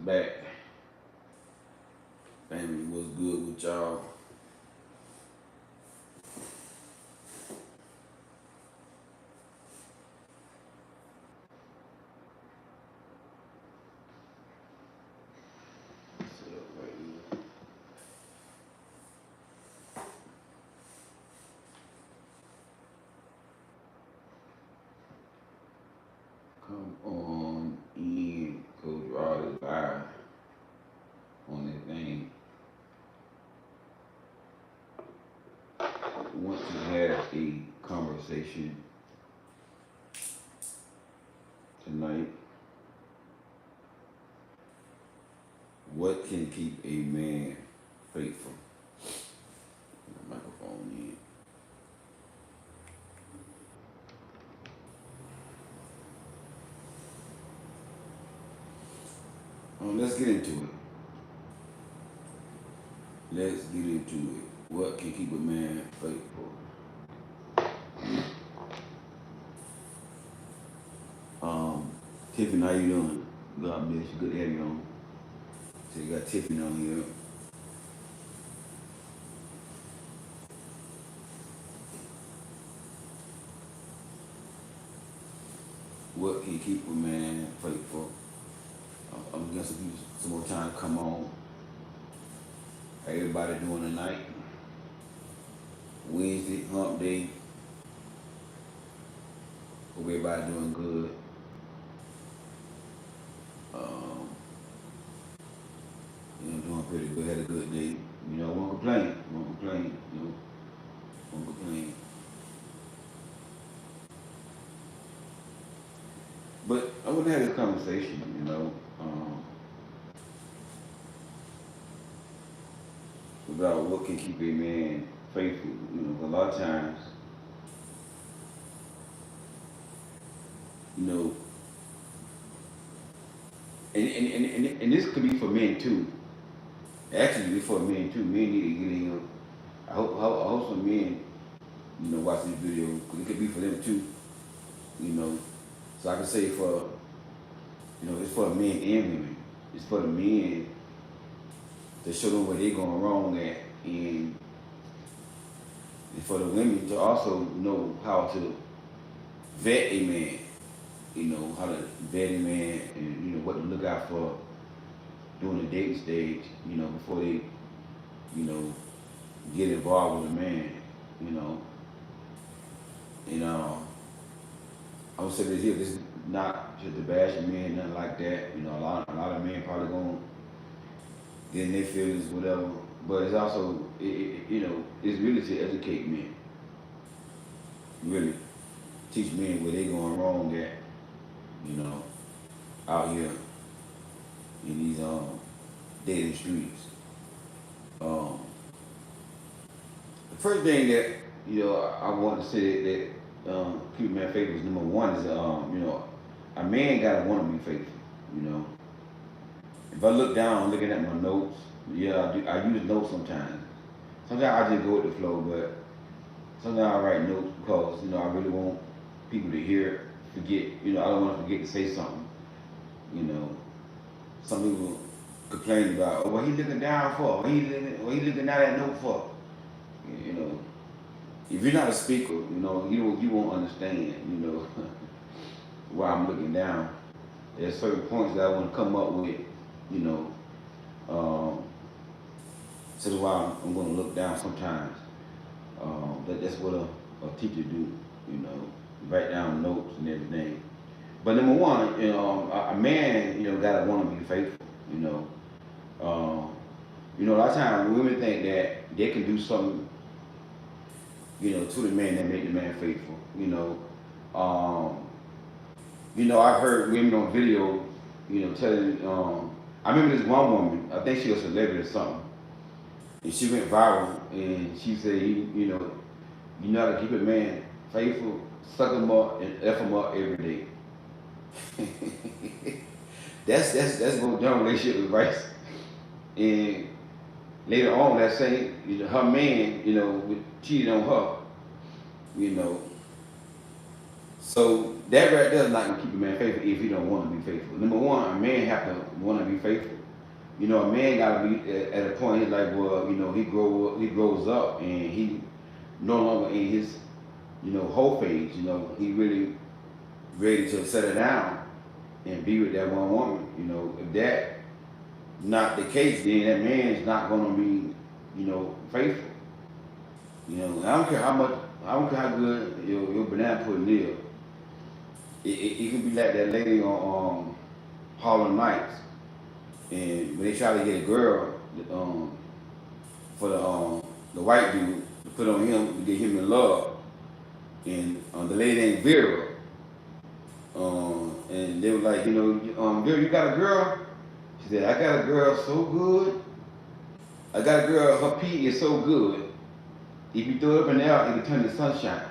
back. Family, what's good with y'all? Sit up right here. Come on in, Coach Rod is live on that thing. I want to have a conversation tonight. What can keep a man faithful? Put the microphone in. Let's get into it. Let's get into it. What can keep a man faithful? Tiffany, how you doing? God bless you. Good to have you on. So you got Tiffany on here. What can keep a man faithful? I'm gonna give some more time to come on. How everybody doing tonight? Wednesday, hump day. Hope everybody doing good. Doing pretty good. Had a good day. Won't complain. Won't complain. Won't complain. But I want to have this conversation, about what can keep a man faithful. A lot of times, and this could be for men too. Actually, for men too. Men need to get in here. I hope some men, watch this video, because it could be for them too. So I can say it's for men and women. It's for the men to show them where they're going wrong at, and for the women to also know how to vet a man. How to vet a man, and what to look out for during the dating stage. Before they, get involved with a man. And I would say this here. This is not just to bash a man, nothing like that. A lot of men probably gonna get in their feelings, whatever. But it's also, it's really to educate men. Really teach men where they going wrong at. Out here in these dating streets. The first thing that I want to say that keep a man faithful is number one is a man gotta want to be faithful. If I look down, looking at my notes, yeah, I use notes sometimes. Sometimes I just go with the flow, but sometimes I write notes because I really want people to hear, forget. I don't want to forget to say something. Some people complain about, oh, what he looking down for? What he looking at that note for? If you're not a speaker, you won't understand, why I'm looking down. There's certain points that I want to come up with, so that's why I'm going to look down sometimes. That's what a teacher do, write down notes and everything. But number one, a man, gotta want to be faithful. A lot of times women think that they can do something, to the man that make the man faithful. I've heard women on video, telling. I remember this one woman. I think she was a celebrity or something, and she went viral. And she said, you know how to keep a man faithful, suck him up and f him up every day. that's what John relationship with Bryce. And later on that same, her man, cheated on her. So that right there is not gonna keep a man faithful if he don't want to be faithful. Number one, a man have to want to be faithful. You know, a man gotta be at a point he's like, well, you know, he grows up and he no longer in his, you know, whole phase. You know, he really ready to settle down and be with that one woman. You know, if that not the case, then that man is not gonna be, you know, faithful. You know, I don't care how much, I don't care how good your banana pudding is. It can be like that lady on Harlem Nights, and when they try to get a girl for the white dude to put on him to get him in love, and the lady named Vera, and they were like, you know, Vera, you got a girl? She said, I got a girl so good. I got a girl, her pee is so good. If you throw it up in the air, it can turn to sunshine.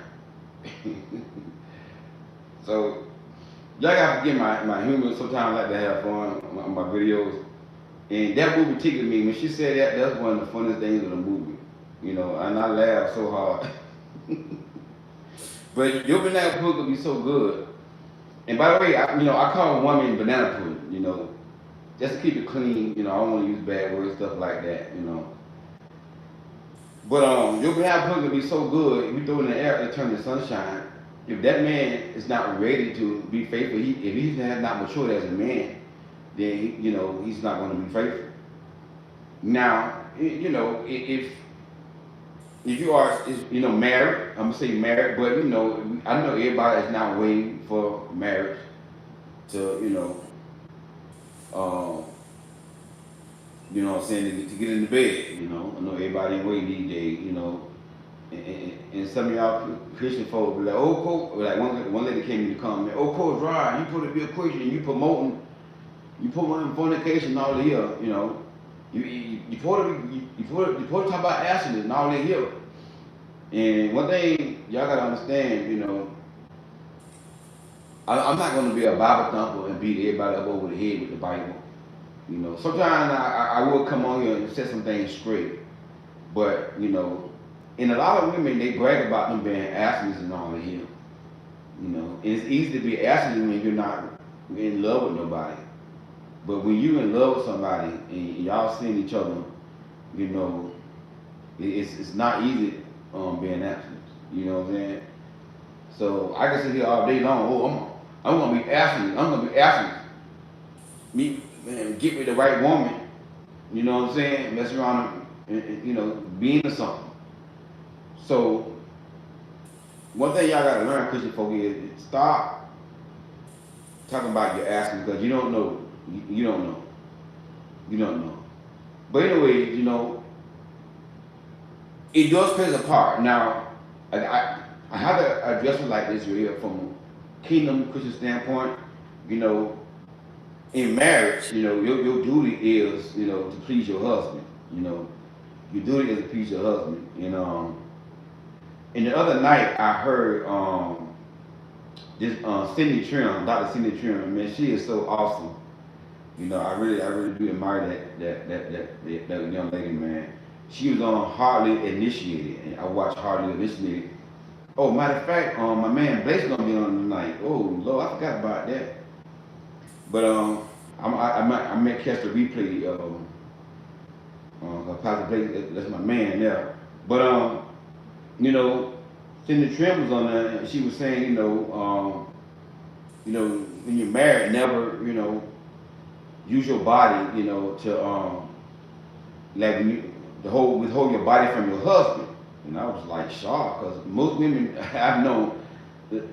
So y'all gotta forgive my humor. Sometimes I like to have fun on my videos. And that movie tickled me. When she said that, that's one of the funniest things of the movie. You know, and I laughed so hard. But your banana pudding could be so good. And by the way, I call a woman banana pudding, you know, just to keep it clean. You know, I don't want to use bad words, stuff like that, you know. But your banana pudding could be so good, if you throw it in the air, it turns to sunshine. If that man is not ready to be faithful, if he has not matured as a man, then you know he's not going to be faithful. Now, you know, if you are, you know, married, I'm gonna say married, but you know, I know everybody is not waiting for marriage to, um, you know what I'm saying, to get in the bed. You know, I know everybody ain't waiting these days. You know, and some of y'all Christian folk be like, oh, coach, like one lady came in the comment, oh, Coach Rod, you put to be a Christian and you promoting fornication and all the here, you know. You talk about abstinence and all that here. And one thing y'all gotta understand, you know, I'm not gonna be a Bible thumper and beat everybody up over the head with the Bible. You know, sometimes I will come on here and set some things straight. But, you know, and a lot of women, they brag about them being abstinence and all that here. You know, and it's easy to be abstinent when you're not in love with nobody. But when you're in love with somebody and y'all seeing each other, you know, it's not easy being abstinent. You know what I'm saying? So I can sit here all day long. Oh, I'm gonna be abstinent. I'm gonna be abstinent. Me, man, get me the right woman. You know what I'm saying? Mess around and you know, be into something. So one thing y'all gotta learn, Christian folk, is stop talking about your abstinence because you don't know. You don't know. You don't know. But anyway, you know, it does play a part. Now, I have to address it like this here from a kingdom Christian standpoint. You know, in marriage, you know, your duty is, you know, to please your husband. You know, your duty is to please your husband. And the other night I heard this Cindy Trim, Dr. Cindy Trim, man, she is so awesome. You know, I really do admire that young lady, man. She was on Hardly Initiated, and I watched Hardly Initiated. Oh, matter of fact, my man Blake's gonna be on tonight. Oh Lord, I forgot about that. But I might catch the replay. Pastor Blake, that's my man there. But you know, Cindy Trim was on there, and she was saying, you know, when you're married, never, you know, use your body, you know, to like withhold your body from your husband. And I was like shocked because most women I've known,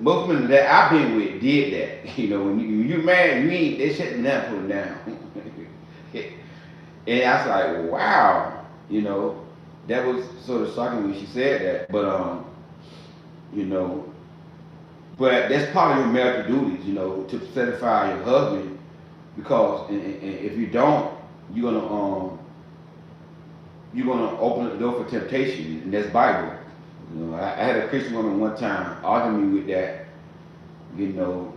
most women that I've been with did that. You know, when you're married, they shut that put down. And I was like, wow, you know, that was sort of shocking when she said that. But you know, but that's part of your marital duties, you know, to satisfy your husband. Because and if you don't, you're gonna open the door for temptation, and that's Bible. You know, I had a Christian woman one time argue me with that. You know,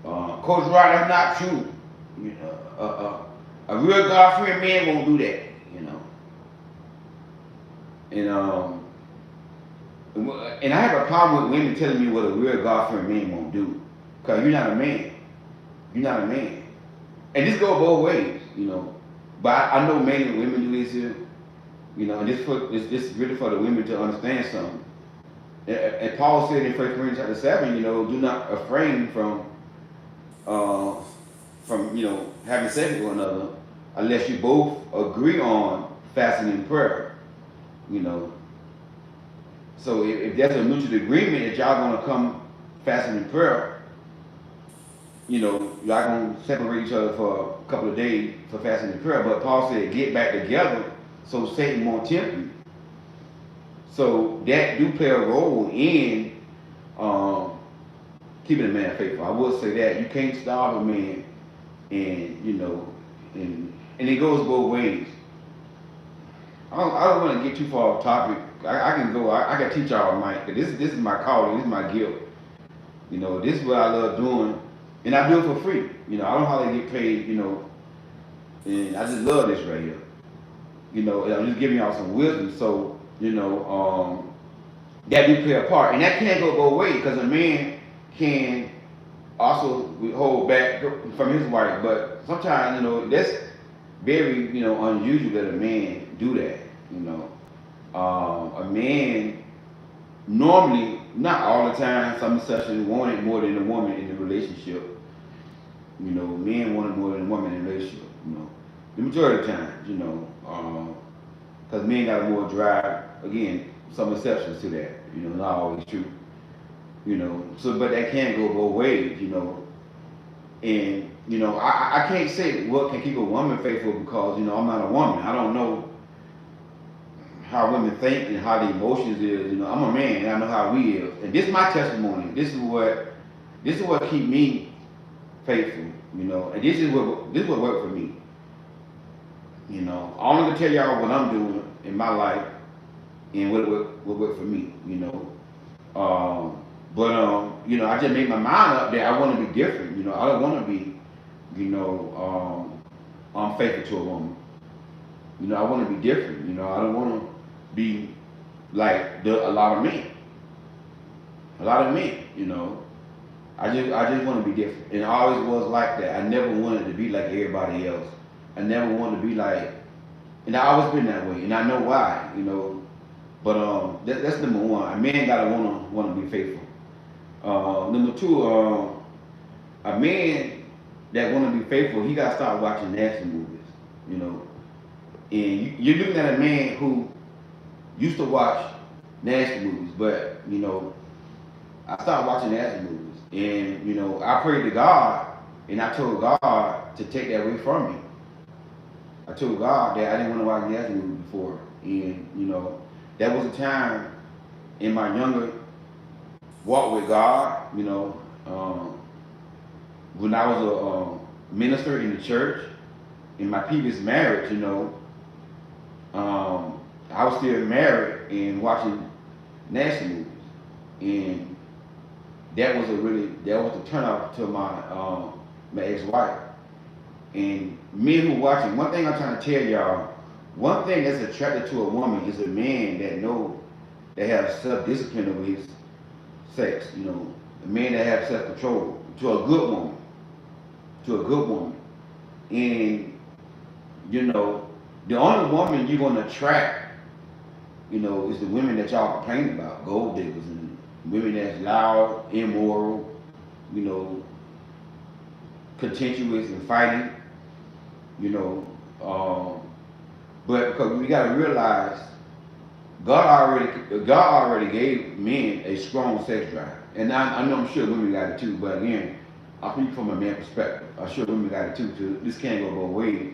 Coach Rod, that's not true. You know, a real God-fearing man won't do that. You know, and I have a problem with women telling me what a real God-fearing man won't do. Cause you're not a man. You're not a man. And this goes both ways, you know. But I know men and women do this here, you know, and this really for the women to understand something. And Paul said in 1 Corinthians chapter 7, you know, do not refrain uh, from having sex with one another unless you both agree on fasting and prayer, you know. So if there's a mutual agreement that y'all gonna come fasting and prayer, you know, y'all gonna separate each other for a couple of days for fasting and prayer. But Paul said, get back together so Satan won't tempt you. So that do play a role in keeping a man faithful. I will say that you can't starve a man, and you know, and it goes both ways. I don't want to get too far off topic. I can go. I can teach y'all, Mike. This is my calling. This is my gift. You know, this is what I love doing, and I do it for free. You know, I don't hardly get paid. You know, and I just love this right here. You know, and I'm just giving y'all some wisdom. So you know, that do play a part, and that can't go both ways because a man can also hold back from his wife, but sometimes you know that's very unusual that a man do that. You know, a man normally, not all the time, some exceptions want it more than the woman in the relationship. You know, men want it more than the woman in the relationship. You know, the majority of the times, you know, because men got a more drive. Again, some exceptions to that. You know, not always true. You know, so but that can go both ways. You know, and you know, I can't say what can keep a woman faithful because you know I'm not a woman. I don't know how women think and how the emotions is. You know, I'm a man and I know how we is. And this is my testimony. This is what keep me faithful. You know, and this is what worked for me. You know, I'm gonna tell y'all what I'm doing in my life and what worked for me. You know, you know, I just made my mind up that I want to be different. You know, I don't want to be, you know, unfaithful to a woman. You know, I want to be different. You know, I don't want to be like a lot of men. A lot of men, you know. I just want to be different, and I always was like that. I never wanted to be like everybody else. I never wanted to be like, and I always been that way, and I know why. You know, but that's number one. A man gotta wanna be faithful. Number two, a man that wanna be faithful, he gotta start watching nasty movies. You know, and you're looking at a man who used to watch nasty movies, but you know, I started watching nasty movies, and you know, I prayed to God, and I told God to take that away from me. I told God that I didn't want to watch nasty movies before, and you know, that was a time in my younger walk with God. You know, when I was a minister in the church, in my previous marriage, you know, I was still married and watching nasty movies, and that was the turn off to my ex-wife. And men who watching, one thing I'm trying to tell y'all, one thing that's attracted to a woman is a man that has self-discipline over his sex. You know, a man that has self-control to a good woman, and you know, the only woman you're gonna attract, you know, is the women that y'all complain about, gold diggers and women that's loud, immoral, you know, contentious and fighting, you know. But because we gotta realize God already gave men a strong sex drive, and I know I'm sure women got it too. But again, I speak from a man perspective. I'm sure women got it too. So this can't go both ways.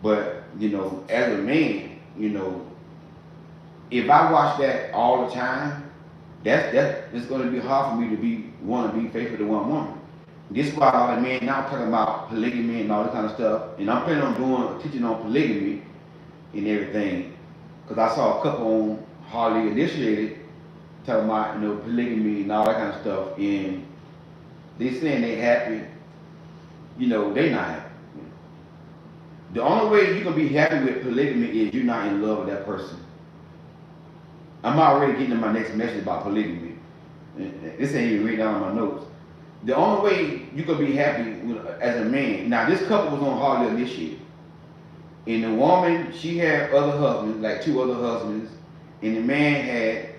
But you know, as a man, you know, if I watch that all the time, it's going to be hard for me to want to be faithful to one woman. This is why a lot of men now talking about polygamy and all that kind of stuff, and I'm planning on teaching on polygamy and everything, because I saw a couple on Hardly Initiated talking about polygamy and all that kind of stuff, and they saying they happy, you know, they not happy. The only way you can be happy with polygamy is you're not in love with that person. I'm already getting to my next message about polygamy. This ain't even written down on my notes. The only way you could be happy as a man. Now this couple was on holiday this year, and the woman she had other husbands, like two other husbands, and the man had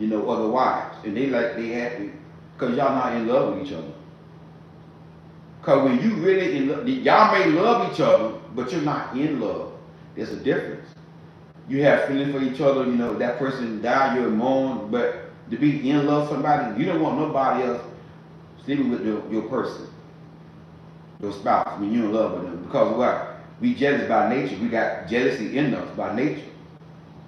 other wives, and they happy because y'all not in love with each other. Because when you really in love, y'all may love each other, but you're not in love. There's a difference. You have feelings for each other, that person died, you're mourn, but to be in love with somebody, you don't want nobody else sleeping with your person, your spouse, when you're in love with them. Because what? We jealous by nature. We got jealousy in us by nature.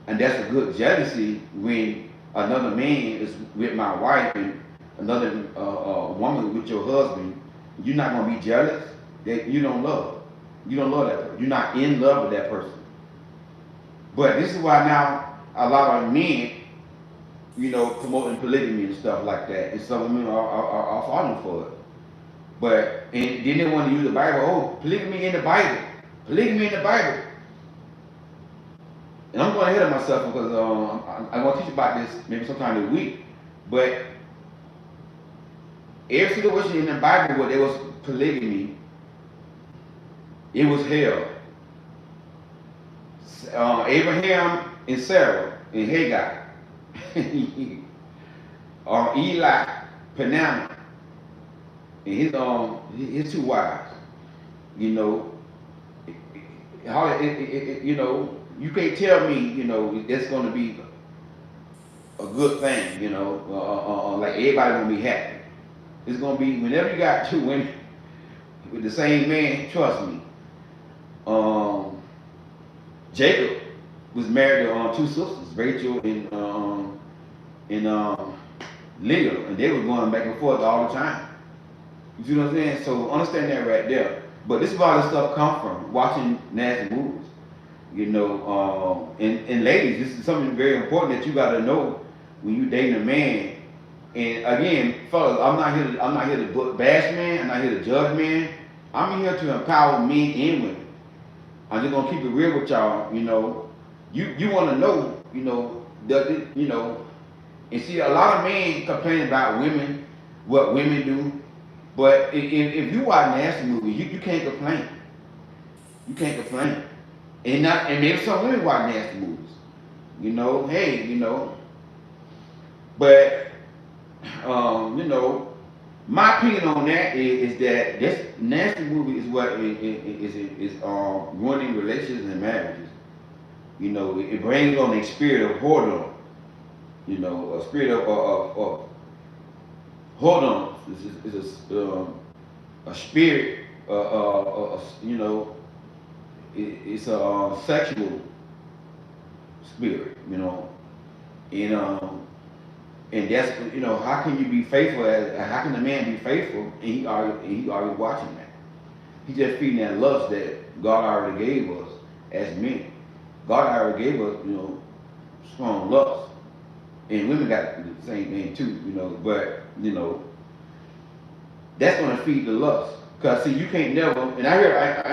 And that's a good jealousy when another man is with my wife and another woman with your husband. You're not going to be jealous that you don't love. You don't love that person. You're not in love with that person. But this is why now a lot of men, promoting polygamy and stuff like that. And some women are falling for it. But and then they want to use the Bible. Oh, polygamy in the Bible. Polygamy in the Bible. And I'm going ahead of myself because I'm going to teach about this maybe sometime this week. But every situation in the Bible where there was polygamy, it was hell. Abraham and Sarah and Hagar. Eli, Peninnah, and his two wives. You can't tell me, it's going to be a good thing, like everybody gonna be happy. It's gonna be whenever you got two women with the same man. Trust me. Jacob was married to two sisters, Rachel and Leah, and they were going back and forth all the time. You see what I'm saying? So understand that right there. But this is where all this stuff come from, watching nasty movies. And ladies, this is something very important that you got to know when you dating a man. And again, fellas, I'm not here to bash men. I'm not here to judge men. I'm here to empower men and women. I'm just gonna keep it real with y'all. You want to know, and see a lot of men complain about women, what women do. But if you watch nasty movies, you can't complain. You can't complain. And maybe some women watch nasty movies. But my opinion on that is that this nasty movie is what is ruining relationships and marriages. It brings on a spirit of whoredom. A spirit of whoredom is a spirit. It's a sexual spirit. And that's how can you be faithful? How can a man be faithful? And he already watching that. He just feeding that lust that God already gave us as men. God already gave us strong lust, and women got the same thing too. But that's gonna feed the lust. Cause see, you can't never. And I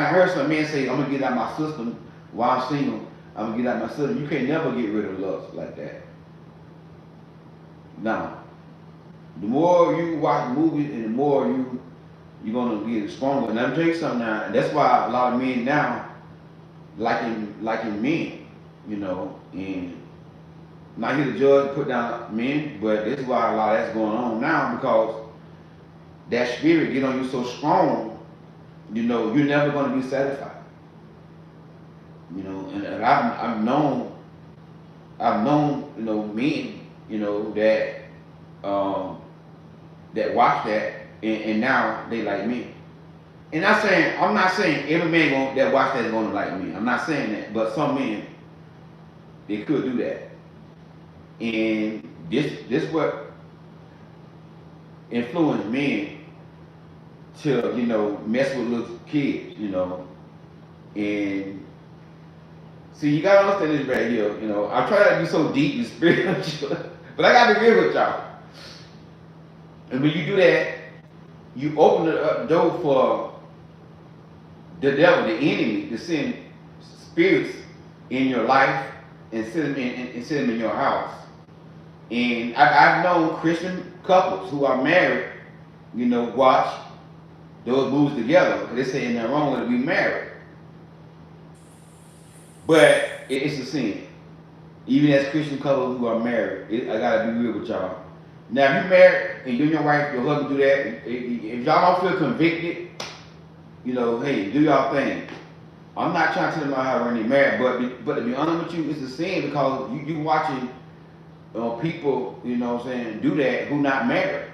heard some men say, "I'm gonna get out my system while I'm single. I'm gonna get out my system." You can't never get rid of lust like that. Now, the more you watch movies and the more you're gonna get stronger. And I'm tell you something now, and that's why a lot of men now liking men, and not here to judge, put down men, but this is why a lot of that's going on now, because that spirit get on you so strong, you're never gonna be satisfied. And I've known men that watch that and now they like me. And I'm not saying every man that watch that is gonna like me. I'm not saying that, but some men they could do that. And this what influenced men to mess with little kids, and see, you gotta understand this right here. I try not to be so deep and spiritual, but I gotta be real with y'all. And when you do that, you open the door for the devil, the enemy, to send spirits in your life and send them in your house. And I've known Christian couples who are married watch those movies together. Cause they say in that wrong with it, we married. But it's a sin. Even as Christian couples who are married, I gotta be real with y'all. Now, if you married and you and your wife, your husband do that, if y'all don't feel convicted, hey, do y'all thing. I'm not trying to tell them how to run their marriage, but to be honest with you, it's a sin because you watching people, what I'm saying, do that who not married.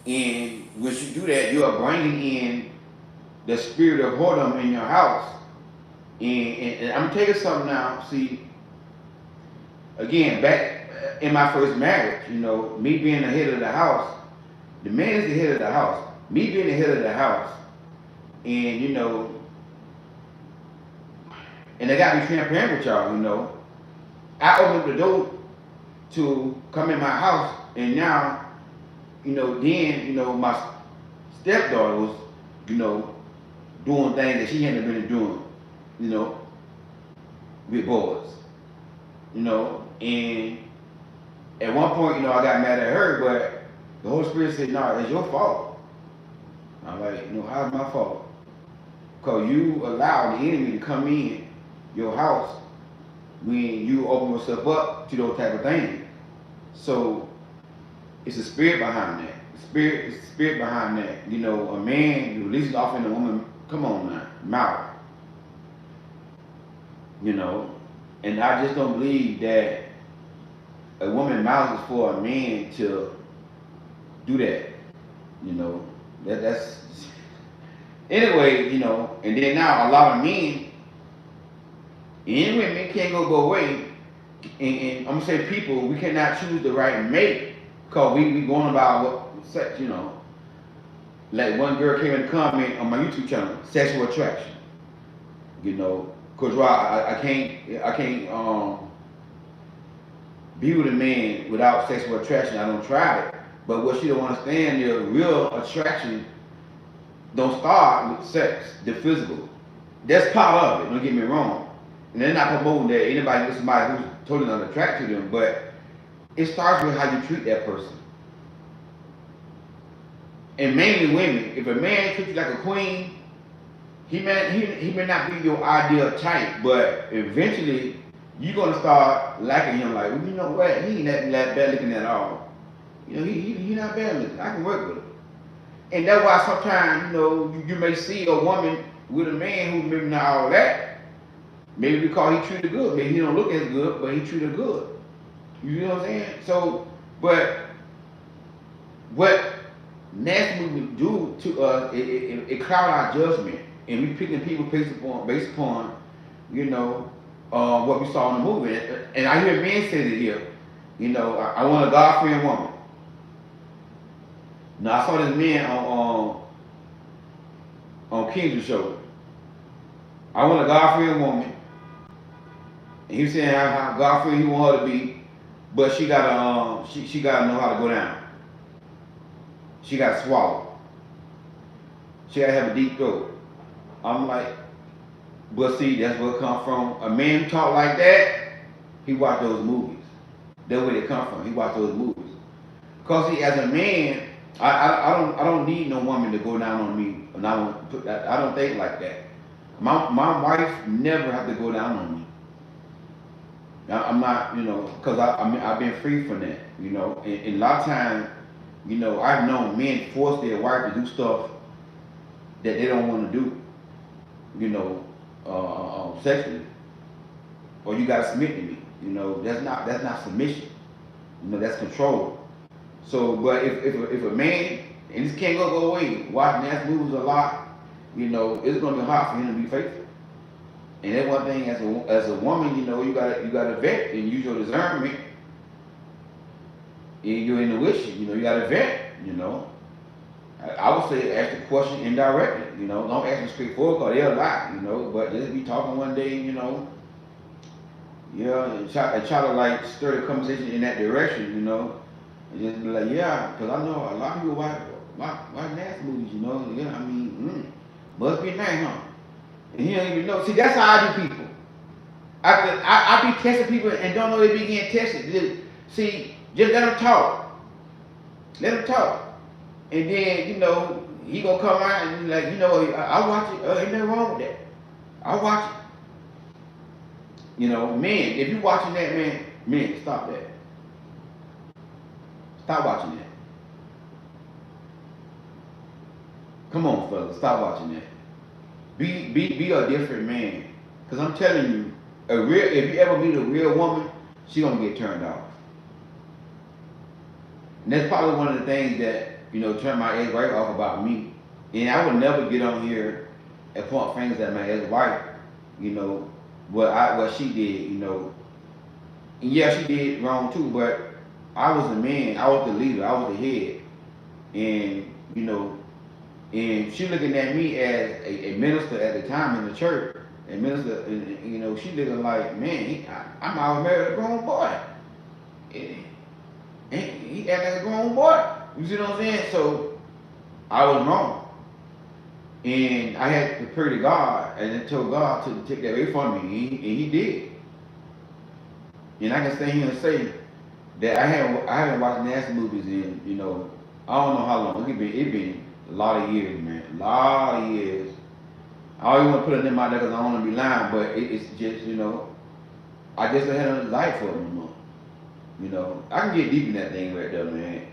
And when you do that, you are bringing in the spirit of whoredom in your house. And I'm gonna tell you something now. See, again, back in my first marriage, me being the head of the house, the man is the head of the house. Me being the head of the house, and and I gotta be transparent with y'all. I opened up the door to come in my house, and now, then, my stepdaughter was, doing things that she hadn't been doing, with boys, and at one point, I got mad at her, but the Holy Spirit said, no, it's your fault. I'm like, how's my fault? Because you allow the enemy to come in your house when you open yourself up to those type of things. So it's a spirit behind that. It's a spirit behind that. A man releases off in a woman, come on now, mouth. And I just don't believe that a woman mouth is for a man to do that. That's anyway, and then now a lot of men and women can't go away. And I'm gonna say people, we cannot choose the right mate because we going about what sex, Like one girl came in the comment on my YouTube channel, sexual attraction. Cause I can't be with a man without sexual attraction. I don't try it. But what she don't understand, the real attraction don't start with sex, the physical. That's part of it, don't get me wrong. And they're not promoting that anybody is somebody who's totally not attracted to them, but it starts with how you treat that person. And mainly women, if a man treats you like a queen, he may not be your ideal type, but eventually you're gonna start liking him. Like, well, you know what? He ain't that bad looking at all. He not bad looking. I can work with him. And that's why sometimes you may see a woman with a man who maybe not all that. Maybe because he treated good. Maybe he don't look as good, but he treated good. You know what I'm saying? So, but what nasty movies do to us, it cloud our judgment, and we picking people based upon what we saw in the movie. And I hear men say it here. I want a God-fearing woman. Now I saw this man on King's show. I want a God-fearing woman, and he was saying how God-fearing he want her to be, but she gotta she gotta know how to go down. She gotta swallow. She gotta have a deep throat. I'm like, but see, that's where it come from. A man who talk like that, he watch those movies. That's where they come from. He watch those movies. Cause see, as a man, I don't need no woman to go down on me, and I don't think like that. My wife never have to go down on me. I'm not, cause I've been free from that, and a lot of times, I've known men force their wife to do stuff that they don't want to do, sexually, or you gotta submit to me. That's not submission. That's control. So, but if a man, and this can't go away, watching nasty movies a lot, it's gonna be hard for him to be faithful. And that's one thing as a woman, you gotta vet and use your discernment in your intuition. You gotta vet. I would say ask the question indirectly. Don't ask them straightforward because they'll lie. But just be talking one day, and try to like stir the conversation in that direction, and just be like, yeah, because I know a lot of people watch nasty movies, Yeah, must be nice, huh? And he don't even know. See, that's how I do people. I be testing people and don't know they be getting tested. See, just let them talk. Let them talk. And then, he gonna come out and be like, I watch it, ain't nothing wrong with that. I watch it. Men, if you watching that, man, stop that. Stop watching that. Come on, fellas, stop watching that. Be a different man. Cause I'm telling you, if you ever meet a real woman, she gonna get turned off. And that's probably one of the things that, turned my ex-wife off about me. And I would never get on here and point fingers at my ex-wife, what she did, And yeah, she did wrong too, but I was the man, I was the leader, I was the head. And, and she looking at me as a minister at the time in the church. A minister, and, she looking like, man, I'm out married a grown boy. And he act like a grown boy. You see what I'm saying? So I was wrong. And I had to pray to God and told God to take that away from me. And he did. And I can stand here and say that I haven't watched nasty movies in, I don't know how long. It been a lot of years, man. A lot of years. I don't even want to put it in my there because I don't want to be lying, but it's just, I just don't have a life for it no more. I can get deep in that thing right there, man.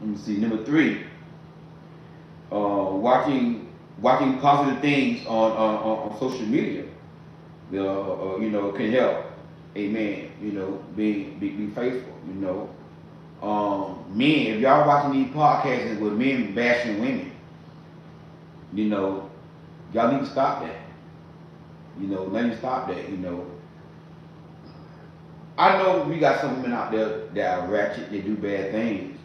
Let me see. Number 3, watching positive things on social media, can help. Amen. Be faithful. Men, if y'all watching these podcasts with men bashing women, y'all need to stop that. Let me stop that. I know we got some women out there that are ratchet, they do bad things.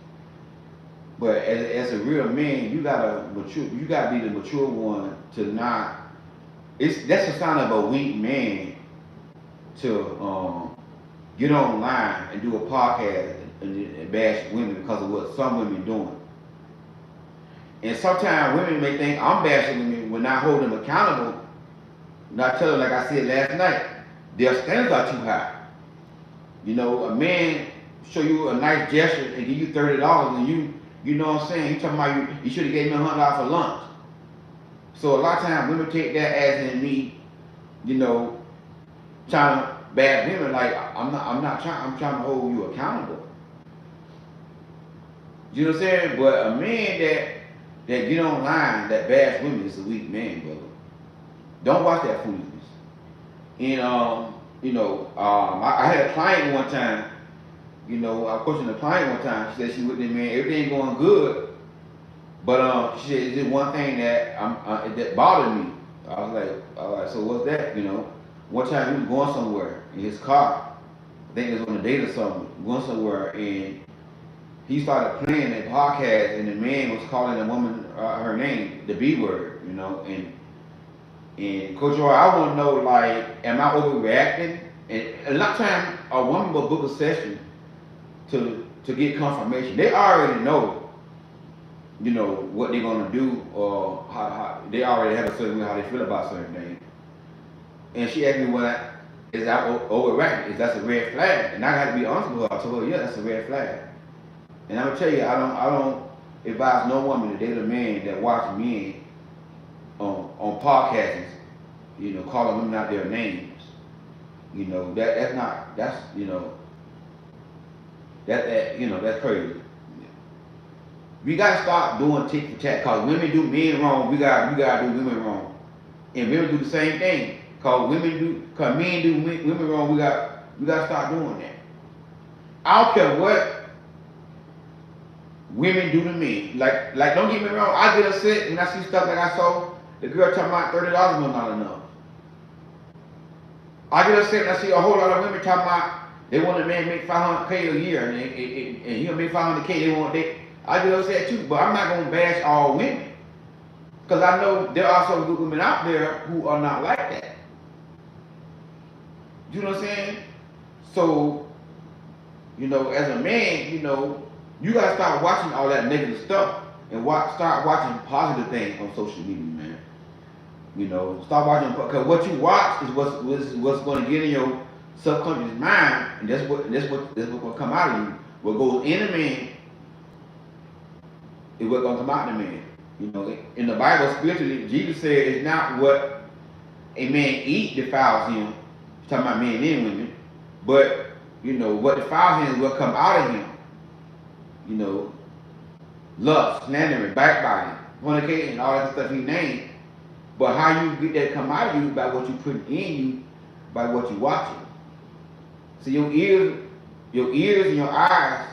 But as a real man, you gotta be the mature one to not. That's a sign of a weak man to get online and do a podcast and bash women because of what some women doing. And sometimes women may think I'm bashing women when I hold them accountable. Not tell them, like I said last night, their standards are too high. A man show you a nice gesture and give you $30 and you know what I'm saying, you talking about you should have gave me $100 for lunch. So a lot of times women take that as in me, trying to bash women like I'm trying to hold you accountable. You know what I'm saying? But a man that get online that bash women is a weak man, brother. Don't watch that foolishness. And I had a client one time. I was questioning a client one time. She said she with them, man, everything going good, but she said it's just one thing that that bothered me. I was like, so what's that? One time he was going somewhere in his car. I think it was on a date or something. Going somewhere and he started playing that podcast, and the man was calling the woman her name, the B word, And Coach Roy, I want to know, like, am I overreacting? And a lot of times, a woman will book a session to get confirmation. They already know, what they're gonna do, or how they already have a certain way how they feel about certain things. And she asked me, is that overreacting? Is that a red flag? And I got to be honest with her. I told her, yeah, that's a red flag. And I'm gonna tell you, I don't advise no woman to date a man that watch men on podcasts, calling women out their names. That's crazy. We gotta stop doing tit for tat. Cause women do men wrong, we gotta do women wrong, and women do the same thing. Cause men do women wrong, we gotta stop doing that. I don't care what women do to me. Like don't get me wrong, I get upset when I see stuff like I saw the girl talking about $30 was not enough. I get upset when I see a whole lot of women talking about they want a man to make $500K a year and he'll make $500K. I get upset too, but I'm not gonna bash all women, because I know there are some good women out there who are not like that. You know what I'm saying? So, as a man, you gotta start watching all that negative stuff and start watching positive things on social media, man. You know, start watching because what you watch is what's going to get in your subconscious mind, and that's what will come out of you. What goes in a man is what's going to come out of the man. You know, in the Bible, spiritually, Jesus said it's not what a man eat defiles him. He's talking about men and women, but you know what defiles him is what come out of him. You know, lust, slandering, backbiting, fornicating, all that stuff he named. But how you get that come out of you by what you put in you, by what you watching. So your ears and your eyes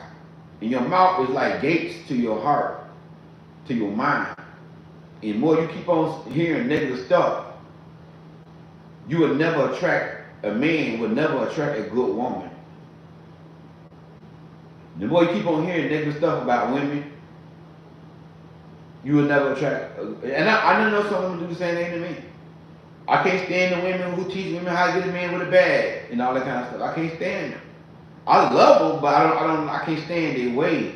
and your mouth is like gates to your heart, to your mind. And the more you keep on hearing negative stuff, you will never attract a man, will never attract a good woman. The more you keep on hearing negative stuff about women, you will never attract. And I know some women do the same thing to me. I can't stand the women who teach women how to get a man with a bag and all that kind of stuff. I can't stand them. I love them, but I can't stand their ways.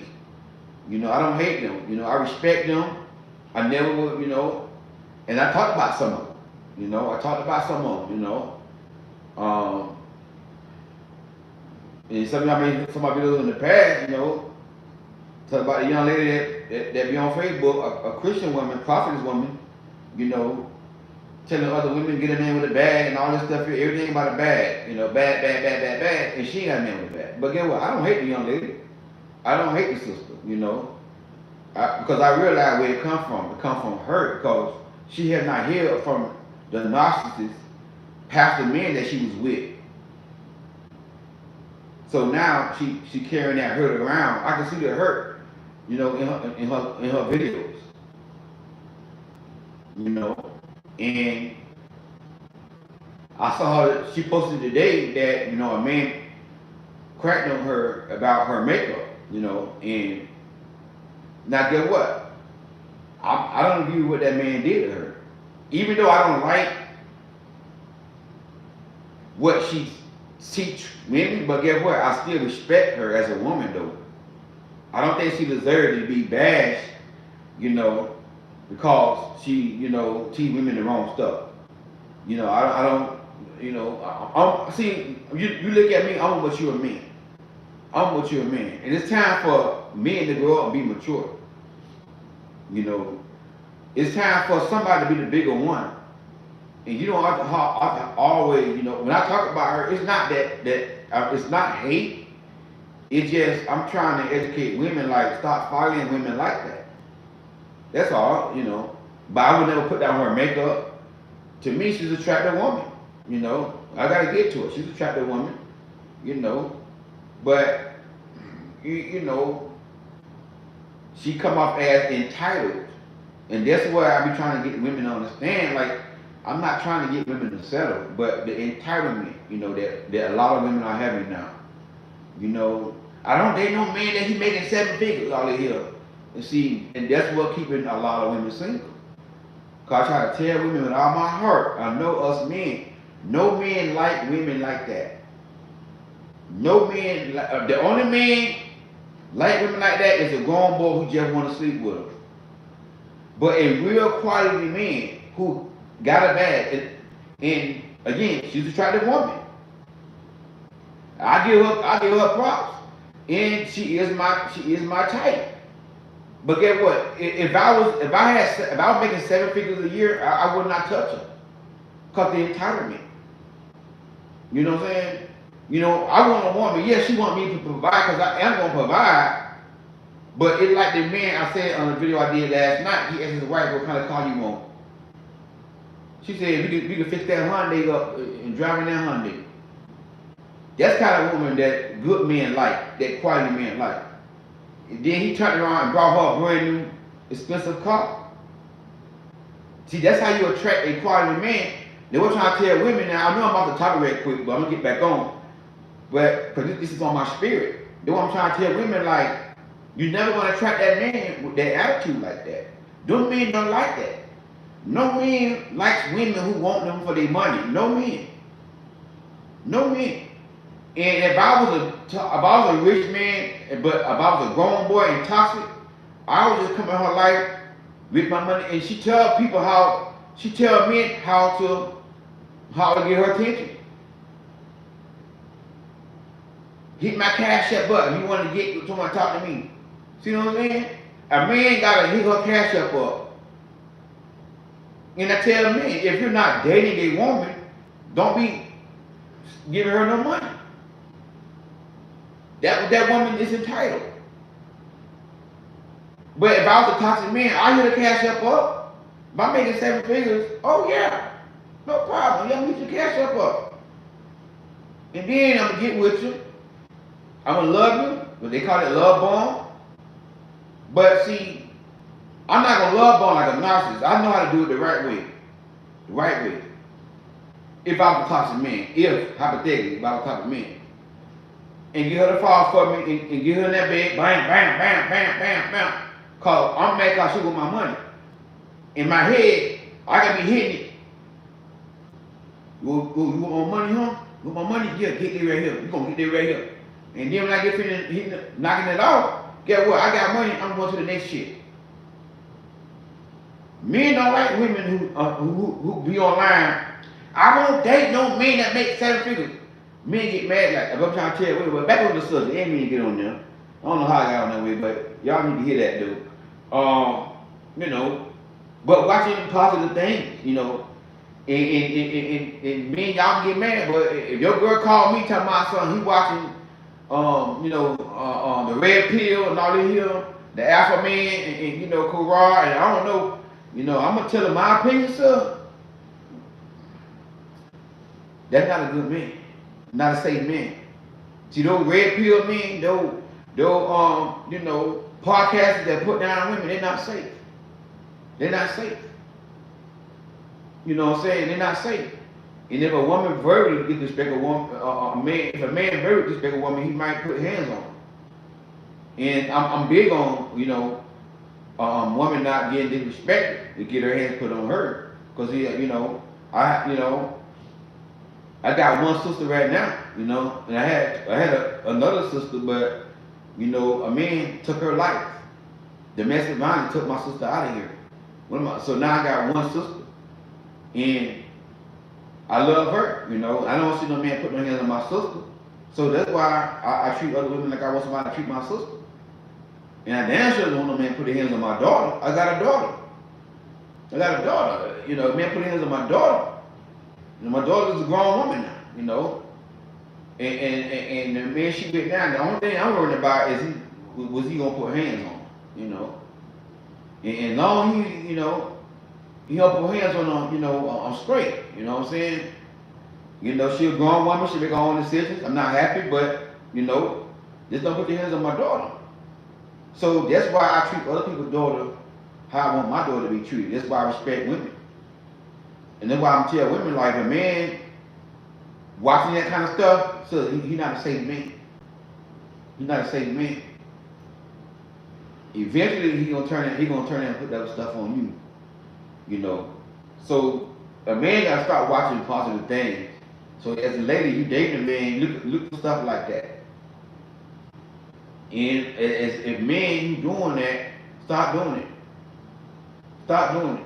You know, I don't hate them. You know, I respect them. I never would, you know. And I talked about some of them. You know, I talked about some of them. You know. And some of y'all made some of my videos in the past. You know, talk about a young lady that be on Facebook, a Christian woman, prophetess woman. You know, telling other women get a man with a bag and all this stuff here, everything about a bag. You know, bad, and she ain't got a man with a bag. But guess what? I don't hate the young lady. I don't hate the sister. You know, because I realize where it come from. It come from her because she had not healed from the narcissist pastor men that she was with. So now she carrying that hurt around. I can see the hurt, you know, in her videos. You know, and I saw her. She posted today that you know a man cracked on her about her makeup. You know, and now guess what? I don't agree with what that man did to her. Even though I don't like what she teach women, but guess what? I still respect her as a woman, though. I don't think she deserved to be bashed, you know, because she, you know, teach women the wrong stuff. You know, I don't, you know, see, you look at me, I'm what you're a man. I'm what you're a man. And it's time for men to grow up and be mature. You know, it's time for somebody to be the bigger one. And you don't have to always, you know, when I talk about her, it's not that it's not hate. It's just I'm trying to educate women, like stop following women like that. That's all, you know. But I would never put down her makeup. To me, she's an attractive woman. You know, I gotta get to her. She's an attractive woman. You know, but you know, she come off as entitled, and that's where I be trying to get women to understand. Like, I'm not trying to get women to settle, but the entitlement, you know, that a lot of women are having now. You know, I don't date no man that he making 7 figures all in here. And see, and that's what keeping a lot of women single. Cause I try to tell women with all my heart, I know us men, no men like women like that. No man, the only man like women like that is a grown boy who just want to sleep with them. But a real quality man who got a bag, and again, she's an attractive woman. I give her props, and she is my type. But guess what? If I was making 7 figures a year, I would not touch her, cause the entitlement. You know what I'm saying? You know, I want a woman. Yes, she want me to provide, cause I am gonna provide. But it's like the man I said on the video I did last night. He asked his wife what kind of car you want. She said we could fix that Hyundai up and drive in that Hyundai. That's the kind of woman that good men like, that quality men like. And then he turned around and brought her a brand new expensive car. See, that's how you attract a quality man. They were trying to tell women now. I know I'm off the topic real quick, but I'm gonna get back on. But because this is on my spirit. That's what I'm trying to tell women, like, you're never gonna attract that man with that attitude like that. Those men don't like that. No man likes women who want them for their money. No man. No man. And if I was a rich man, but if I was a grown boy and toxic, I would just come in her life with my money. And she tell people how She tell men how to get her attention. Hit my cash up button. You want to get someone to talk to me. See what I'm saying? A man gotta hit her cash up. And I tell men, if you're not dating a woman, don't be giving her no money. That woman is entitled. But if I was a toxic man, I hit a cash up. If I'm making 7 figures, oh yeah, no problem. Yeah, hit your cash up. And then I'm gonna get with you. I'm gonna love you, but they call it love bomb. But see, I'm not gonna love bomb like a narcissist. I know how to do it the right way. The right way. If I was a toxic man, hypothetically, if I was a toxic man. And get her to fall for me and get her in that bed, bam, bam, bam, bam, bam, bam. Cause I'm mad cause she want my money. In my head, I gotta be hitting it. You want my money, huh? You want my money? Yeah, get it right here. You gonna get it right here. And then when I get finished knocking it off, guess what? I got money, I'm going to the next shit. Men don't like women who be online. I won't date no man that makes 7 figures. Men get mad like, if I'm trying to tell you, but back on the subject, ain't mean to get on there. I don't know how I got on that way, but y'all need to hear that dude. You know, but watching positive things, you know, and men, y'all get mad, but if your girl called me telling my son he watching you know, the red pill and all this here, the alpha man and you know, Quran, and I don't know, you know, I'm gonna tell him my opinion, sir. That's not a good man, not a safe man. See those red pill men, those you know, podcasters that put down women, they're not safe. They're not safe. You know what I'm saying? They're not safe. And if a woman verbally disrespect a woman, if a man verbally disrespect a woman, he might put hands on her. And I'm big on, you know, woman not getting disrespected to get her hands put on her, because you know, I got one sister right now, you know, and I had another sister, but you know, a man took her life. Domestic violence took my sister out of here. So now I got one sister, and I love her, you know. I don't see no man putting their hands on my sister. So that's why I treat other women like I want somebody to treat my sister. And I damn sure don't want no man put their hands on my daughter. I got a daughter. You know, man put their hands on my daughter. You know, my daughter's a grown woman now, you know. And the man she with now, the only thing I'm worried about is was he gonna put hands on her, you know. And long he, you know, he don't put hands on her, you know, I'm straight, you know what I'm saying? You know, she a grown woman, she make her own decisions. I'm not happy, but, you know, just don't put your hands on my daughter. So that's why I treat other people's daughter how I want my daughter to be treated. That's why I respect women. And that's why I'm telling women, like, a man watching that kind of stuff, so he's not a safe man. He's not a safe man. Eventually, he gonna turn and put that stuff on you. You know, so a man gotta start watching positive things. So as a lady, you dating a man, look for stuff like that. And if men you doing that, start doing it. Start doing it.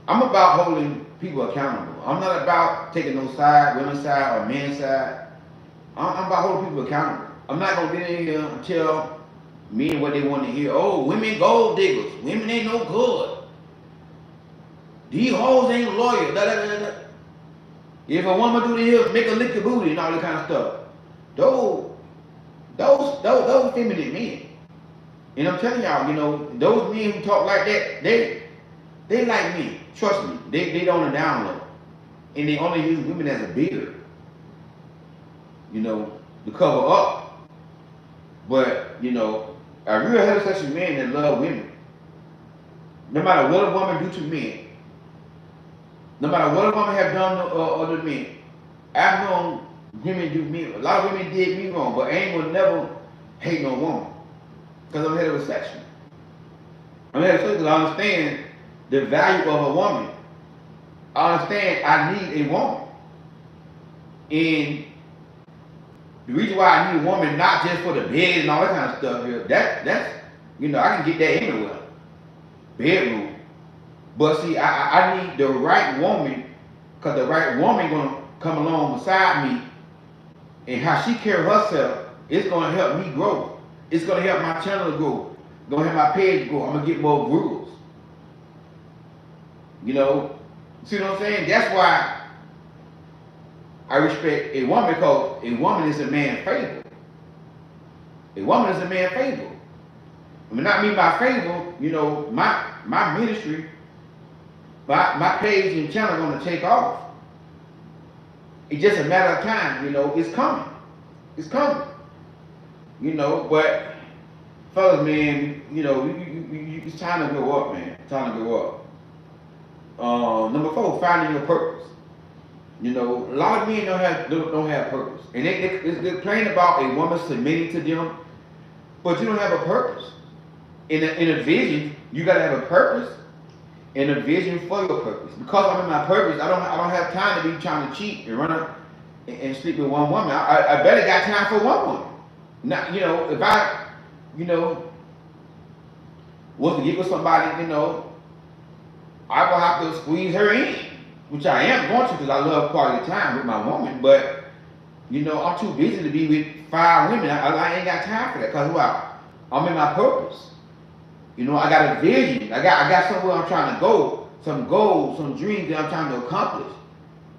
I'm about holding people accountable. I'm not about taking no side, women's side or men's side. I'm about holding people accountable. I'm not gonna get in here and tell men what they want to hear. Oh, women gold diggers. Women ain't no good. These hoes ain't loyal. Da, da, da, da. If a woman do this, make her lick your booty and all that kind of stuff. Those feminine men. And I'm telling y'all, you know, those men who talk like that, they like me. Trust me. They on the down low. And they only use women as a beard. You know, to cover up. But, you know, a real heterosexual man that love women, no matter what a woman do to men, no matter what a woman have done to other men, I've known women do me. A lot of women did me wrong, but I ain't gonna never hate no woman because I'm heterosexual. I'm heterosexual because I understand the value of a woman. I understand I need a woman, and the reason why I need a woman not just for the bed and all that kind of stuff here. That's you know, I can get that anywhere. Bedroom. But see, I need the right woman, because the right woman gonna come along beside me, and how she carry herself, it's gonna help me grow. It's gonna help my channel grow. It's gonna help my page grow. I'm gonna get more views. You know, see what I'm saying? That's why I respect a woman, because a woman is a man's favorite. A woman is a man's favorite. I mean, not me by favor, you know, my ministry, my page and channel gonna take off. It's just a matter of time, you know, it's coming. It's coming. You know, but fellas, man, you know, it's time to grow up, man. It's time to grow up. Number 4, finding your purpose. You know, a lot of men don't have purpose. And they're playing about a woman submitting to them, but you don't have a purpose. In a vision, you gotta have a purpose and a vision for your purpose. Because I'm in my purpose, I don't have time to be trying to cheat and run up and sleep with one woman. I better got time for one woman. Now, you know, if I, you know, was to get with somebody, you know, I will have to squeeze her in, which I am going to, because I love quality time with my woman. But you know, I'm too busy to be with 5 women. I ain't got time for that, because wow, I'm in my purpose. You know, I got a vision. I got somewhere I'm trying to go, some goals, some dreams that I'm trying to accomplish.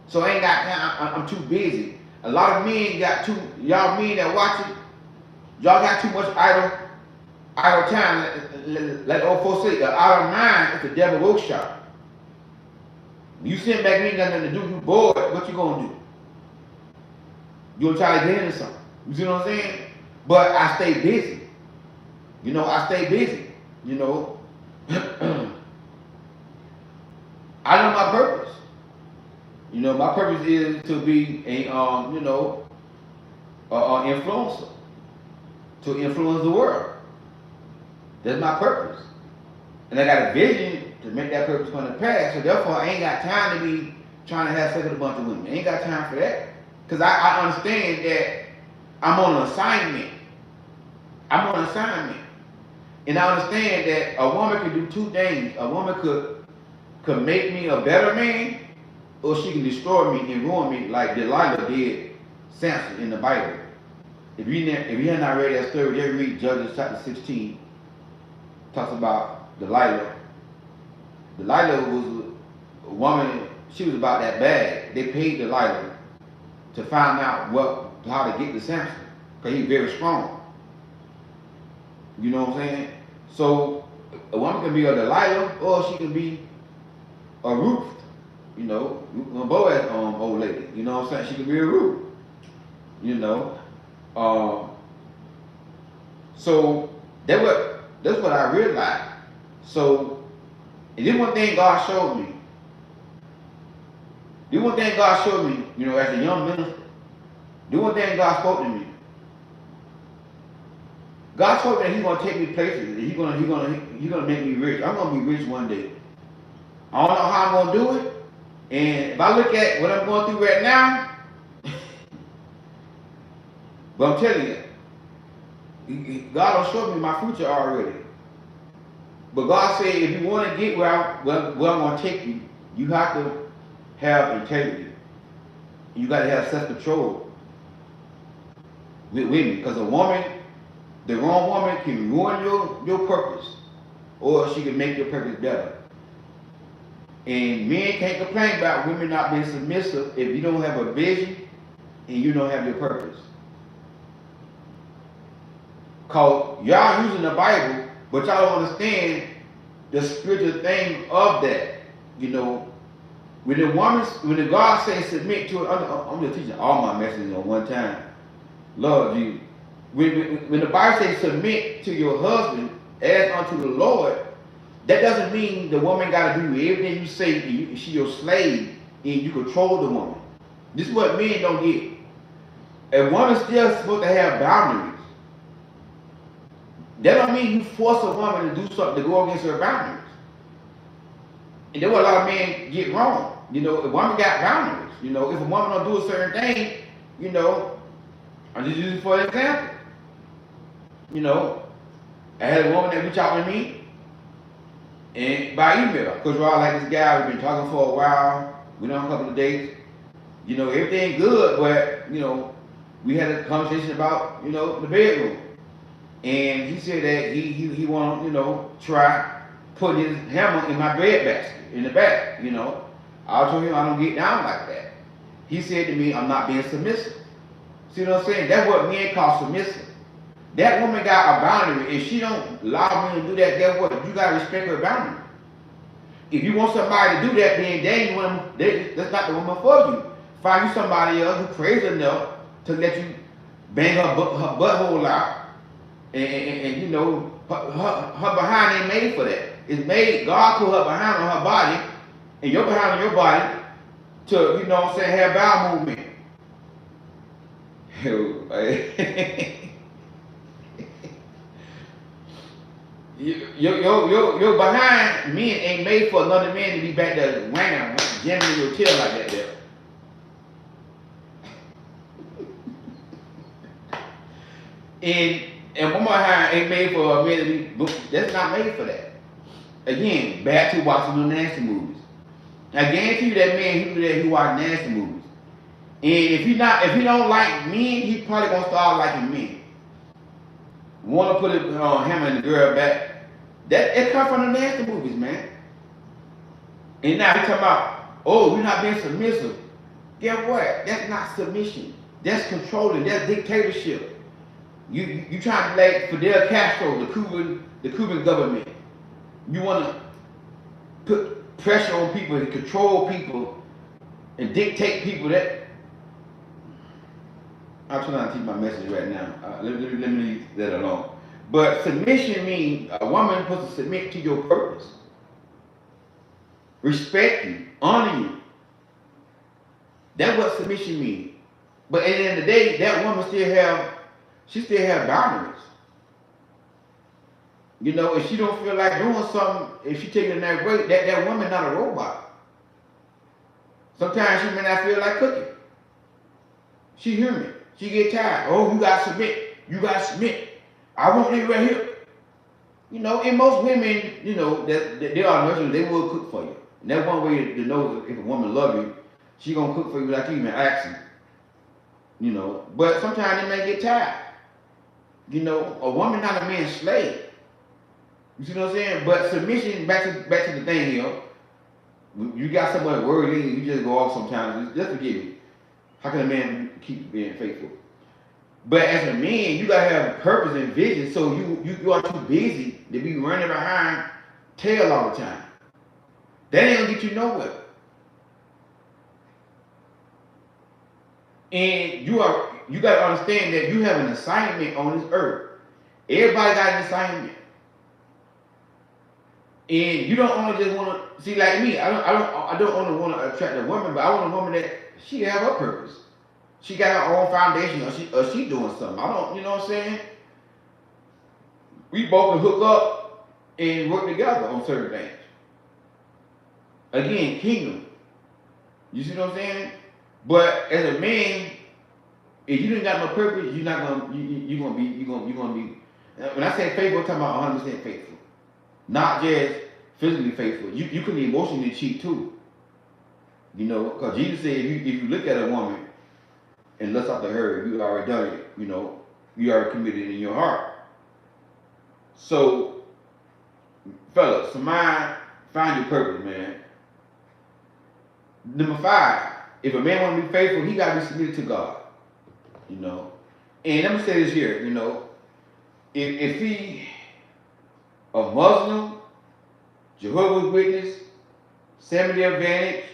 So I ain't got time. I'm too busy. A lot of men y'all men that watch it, y'all got too much idle time. Like the old folks say, idle mind is the devil workshop. You sit back, you ain't got nothing to do, you bored, what you gonna do? You gonna try to get into something. You see what I'm saying? But I stay busy. You know, I stay busy. You know, I know my purpose. You know, my purpose is to be a, you know, influencer, to influence the world. That's my purpose, and I got a vision to make that purpose come to pass. So therefore, I ain't got time to be trying to have sex with a bunch of women. I ain't got time for that, because I understand that I'm on an assignment. I'm on assignment. And I understand that a woman can do 2 things. A woman could make me a better man, or she can destroy me and ruin me like Delilah did Samson in the Bible. If you have not read that story, just read Judges chapter 16. Talks about Delilah. Delilah was a woman, she was about that bad. They paid Delilah to find out how to get to Samson, because he's very strong. You know what I'm saying? So a woman can be a Delilah, or she can be a Ruth. You know, Boaz old lady. You know what I'm saying? She can be a Ruth. You know, so that's what I realized. So, and then one thing God showed me. You know, as a young minister. The one thing God spoke to me. God told me that He's gonna take me places. He's gonna make me rich. I'm gonna be rich one day. I don't know how I'm gonna do it. And if I look at what I'm going through right now, but I'm telling you, God will show me my future already. But God said, if you want to get where I'm going to take you, you have to have integrity. You got to have self-control with women, because the wrong woman can ruin your purpose, or she can make your purpose better. And men can't complain about women not being submissive if you don't have a vision and you don't have your purpose. Cause y'all using the Bible, but y'all don't understand the spiritual thing of that. You know, when the God says submit to it, I'm just teaching all my messages on one time. Lord Jesus. When the Bible says submit to your husband as unto the Lord, that doesn't mean the woman got to do everything you say and she your slave and you control the woman. This is what men don't get. A woman's still supposed to have boundaries. That don't mean you force a woman to do something to go against her boundaries. And that's what a lot of men get wrong. You know, a woman got boundaries. You know, if a woman don't do a certain thing, you know, I'm just using for an example. You know, I had a woman that reached out to me. and by email. Because we're all like this guy, we've been talking for a while, we done a couple of days. You know, everything good, but you know, we had a conversation about, you know, the bedroom. And he said that he wanna, you know, try putting his hammer in my bed basket in the back, you know. I told him I don't get down like that. He said to me, I'm not being submissive. See what I'm saying? That's what men call submissive. That woman got a boundary. If she don't allow me to do that, guess what? You gotta respect her boundary. If you want somebody to do that, then that's not the woman for you. Find you somebody else who crazy enough to let you bang her butthole out. And you know, her behind ain't made for that. It's made, God put her behind on her body, and your behind on your body to, you know what I'm saying, have bowel movement. Your behind men ain't made for another man to be back there whanging, jamming your tail like that there. And one behind ain't made for a man to be, that's not made for that. Again, back to watching the nasty movies. I guarantee you that man who watch nasty movies. And if he don't like men, he probably gonna start liking men. Want to put a hammer in the girl back. That it comes from the nasty movies, man. And now he talking about, oh, you're not being submissive. Guess what? That's not submission. That's controlling. That's dictatorship. You trying to like Fidel Castro, the Cuban government. You want to put pressure on people and control people and dictate people. That I'm trying to teach my message right now. Let me leave that alone. But submission means a woman is supposed to submit to your purpose, respect you, honor you. That's what submission means. But at the end of the day, that woman still have boundaries. You know, if she don't feel like doing something, if she taking that break, that woman not a robot. Sometimes she may not feel like cooking. She human. She get tired. Oh, you got to submit. You got to submit. I want it right here. You know, and most women, you know, that they are nurturers, they will cook for you. And that's one way to know if a woman love you. She gonna cook for you without you even asking. You know, but sometimes they may get tired. You know, a woman not a man's slave. You see what I'm saying? But submission, back to the thing here. You got someone worried in you, just go off sometimes. Just forgive me. How can a man keep being faithful? But as a man, you gotta have purpose and vision. So you are too busy to be running behind tail all the time. That ain't gonna get you nowhere. And you gotta understand that you have an assignment on this earth. Everybody got an assignment. And you don't only just want to see like me. I don't only want to attract a woman, but I want a woman that she have her purpose. She got her own foundation, or she doing something. I don't, you know what I'm saying? We both can hook up and work together on certain things. Again, kingdom. You see what I'm saying? But as a man, if you ain't got no purpose, you're not gonna you're gonna be. When I say faithful, I'm talking about 100% faithful, not just physically faithful. You can be emotionally cheat too. You know, because Jesus said if you look at a woman and lust after her, you already done it. You know, you already committed it in your heart. So, fellas, find your purpose, man. Number 5, if a man want to be faithful, he got to be submitted to God. You know, and let me say this here. You know, if he a Muslim, Jehovah's Witness, Seventh-day Adventist,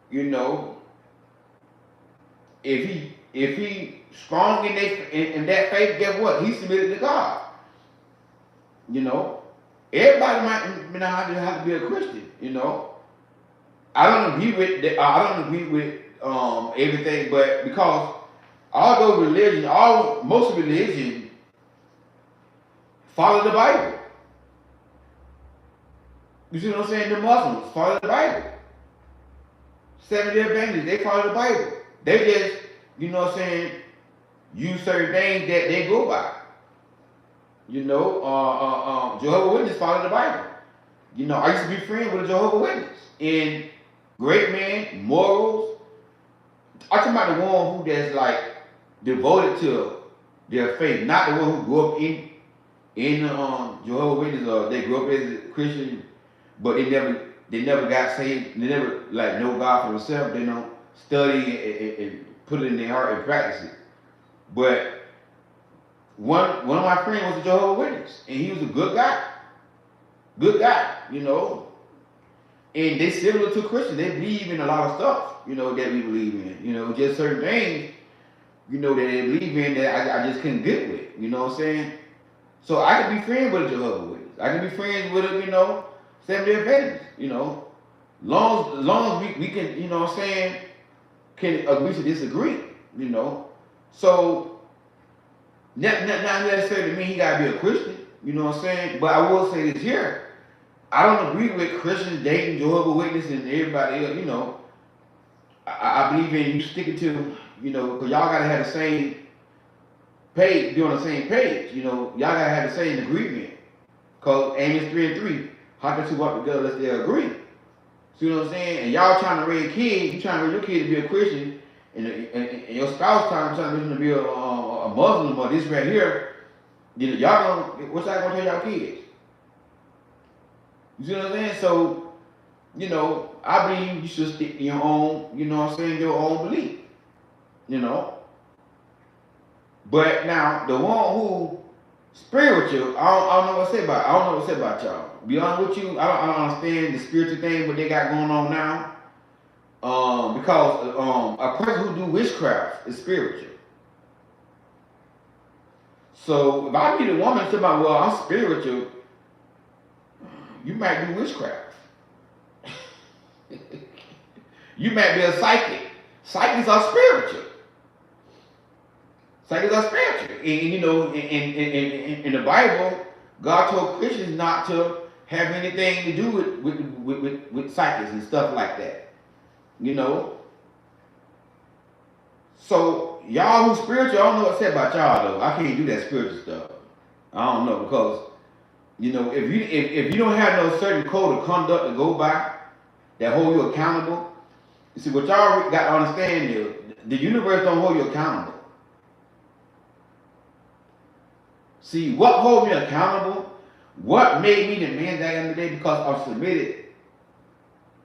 you know, if he strong in that faith, guess what? He's submitted to God. You know, everybody might not have to be a Christian. You know, I don't agree with everything, but because all those religions, most religions follow the Bible. You see what I'm saying? The Muslims follow the Bible. Seventh-day Adventists, they follow the Bible. They just, you know what I'm saying, use certain things that they go by. You know, Jehovah's Witnesses follow the Bible. I used to be friends with a Jehovah's Witness. And great man, morals. I'm talking about the one who that's like devoted to their faith, not the one who grew up in Jehovah's Witness, or they grew up as a Christian, but they never got saved. They never like know God for themselves. They don't study and put it in their heart and practice it. But one of my friends was a Jehovah's Witness, and he was a good guy. Good guy, And they similar to Christians. They believe in a lot of stuff, that we believe in. Just certain things, that they believe in that I just couldn't get with. You know what I'm saying? So I could be friends with a Jehovah's Witness. I could be friends with a, Seventh-day Adventist, long as we can, can agree to disagree, So not necessarily mean he gotta be a Christian, But I will say this here. I don't agree with Christians dating Jehovah's Witness and everybody else, I believe in you sticking to, because y'all gotta have the same page, be on the same page, y'all gotta have the same agreement. Cause Amos 3:3, how can two walk together unless they agree? See what I'm saying? And y'all trying to raise kids, you trying to raise your kid to be a Christian, and your spouse trying to raise them to be a Muslim or this right here, y'all what's that gonna tell y'all kids? You see what I'm saying? So, I believe you should stick to your own, your own belief. But now the one who spiritual, I don't know what to say about. I don't know what to say about y'all. Be honest with you, I don't understand the spiritual thing what they got going on now. Because a person who do witchcraft is spiritual. So if I meet a woman and say about, well, I'm spiritual, you might do witchcraft. You might be a psychic. Psychics are spiritual. Psychics are spiritual. And in the Bible, God told Christians not to have anything to do with psychics and stuff like that. So y'all who spiritual, I don't know what to say about y'all though. I can't do that spiritual stuff. I don't know, because if you don't have no certain code of conduct to go by that hold you accountable, you see what y'all got to understand is the universe don't hold you accountable. See, what hold me accountable, what made me the man that I am today, because I'm submitted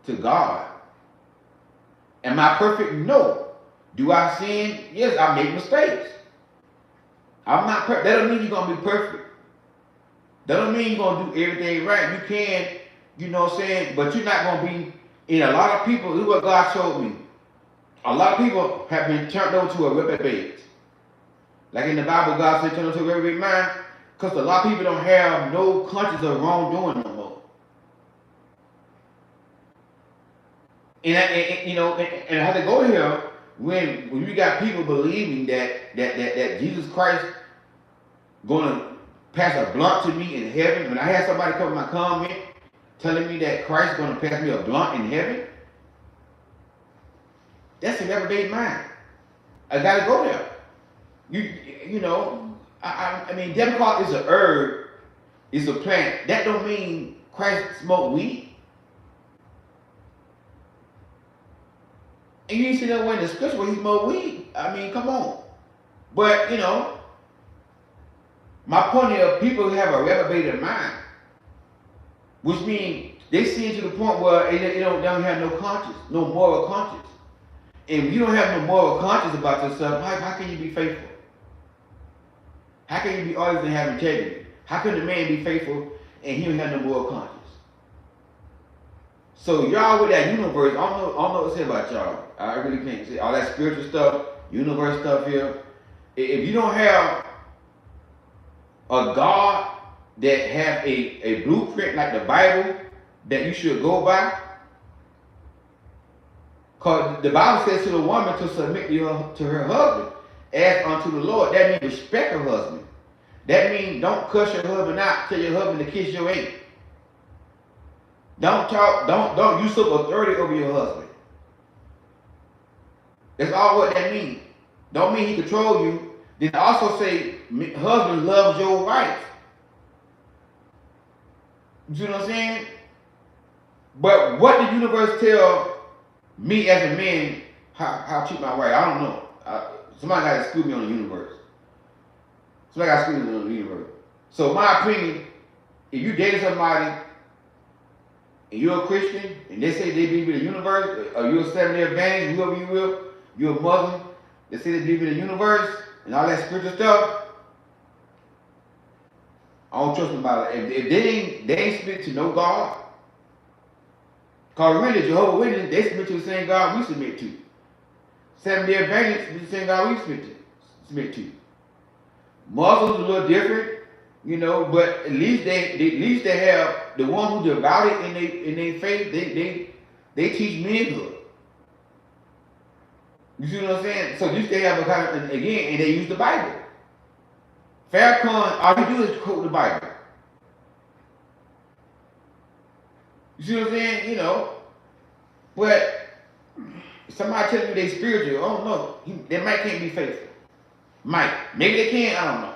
to God. Am I perfect? No. Do I sin? Yes, I make mistakes. I'm not perfect. That don't mean you're going to be perfect. That don't mean you're going to do everything right. You can, but you're not going to be, and a lot of people, this is what God showed me. A lot of people have been turned over to a reprobate. Like in the Bible, God said turn over to a reprobate mind, because a lot of people don't have no conscience of wrongdoing no more. And I had to go here when you got people believing that Jesus Christ gonna pass a blunt to me in heaven. When I had somebody come in my comment telling me that Christ is gonna pass me a blunt in heaven, that's a reprobate mind. I gotta go there. I mean, Democrat is a herb, is a plant. That don't mean Christ smoked weed. And you didn't see that way in the scripture where he smoked weed. I mean, come on. But, my point is people have a reprobated mind, which means they see it to the point where they don't have no conscience, no moral conscience. And if you don't have no moral conscience about yourself, how can you be faithful? How can you be honest and have integrity? How can the man be faithful and he don't have no moral conscience? So y'all with that universe, I don't know what to say about y'all. I really can't say all that spiritual stuff, universe stuff here. If you don't have a God that have a blueprint like the Bible that you should go by, because the Bible says to the woman to submit to her husband as unto the Lord. That means respect her husband. That means don't cuss your husband out, tell your husband to kiss your ass. Don't usurp authority over your husband. That's all what that means. Don't mean he control you. Then also say husband loves your wife. You see what I'm saying? But what the universe tell me as a man how to treat my wife, I don't know. Somebody got to school me on the universe. Somebody got to school me on the universe. So my opinion, if you dating somebody and you're a Christian and they say they believe in the universe, or you're a Seventh-day Adventist, whoever you will, you're a Muslim, they say they believe in the universe and all that spiritual stuff, I don't trust them about it. If they ain't submit to no God, because really Jehovah's Witnesses, they submit to the same God we submit to. Seventh-day Adventists submit to the same God we submit to. Muslims a little different, you know, but at least they have the one who devoted in their faith. They teach manhood. You see what I'm saying? So at least they have a kind of, again, and they use the Bible. Farrakhan, all he do is quote the Bible. You see what I'm saying? You know, but somebody telling me they spiritual, I don't know. They might can't be faithful. Might. Maybe they can, I don't know.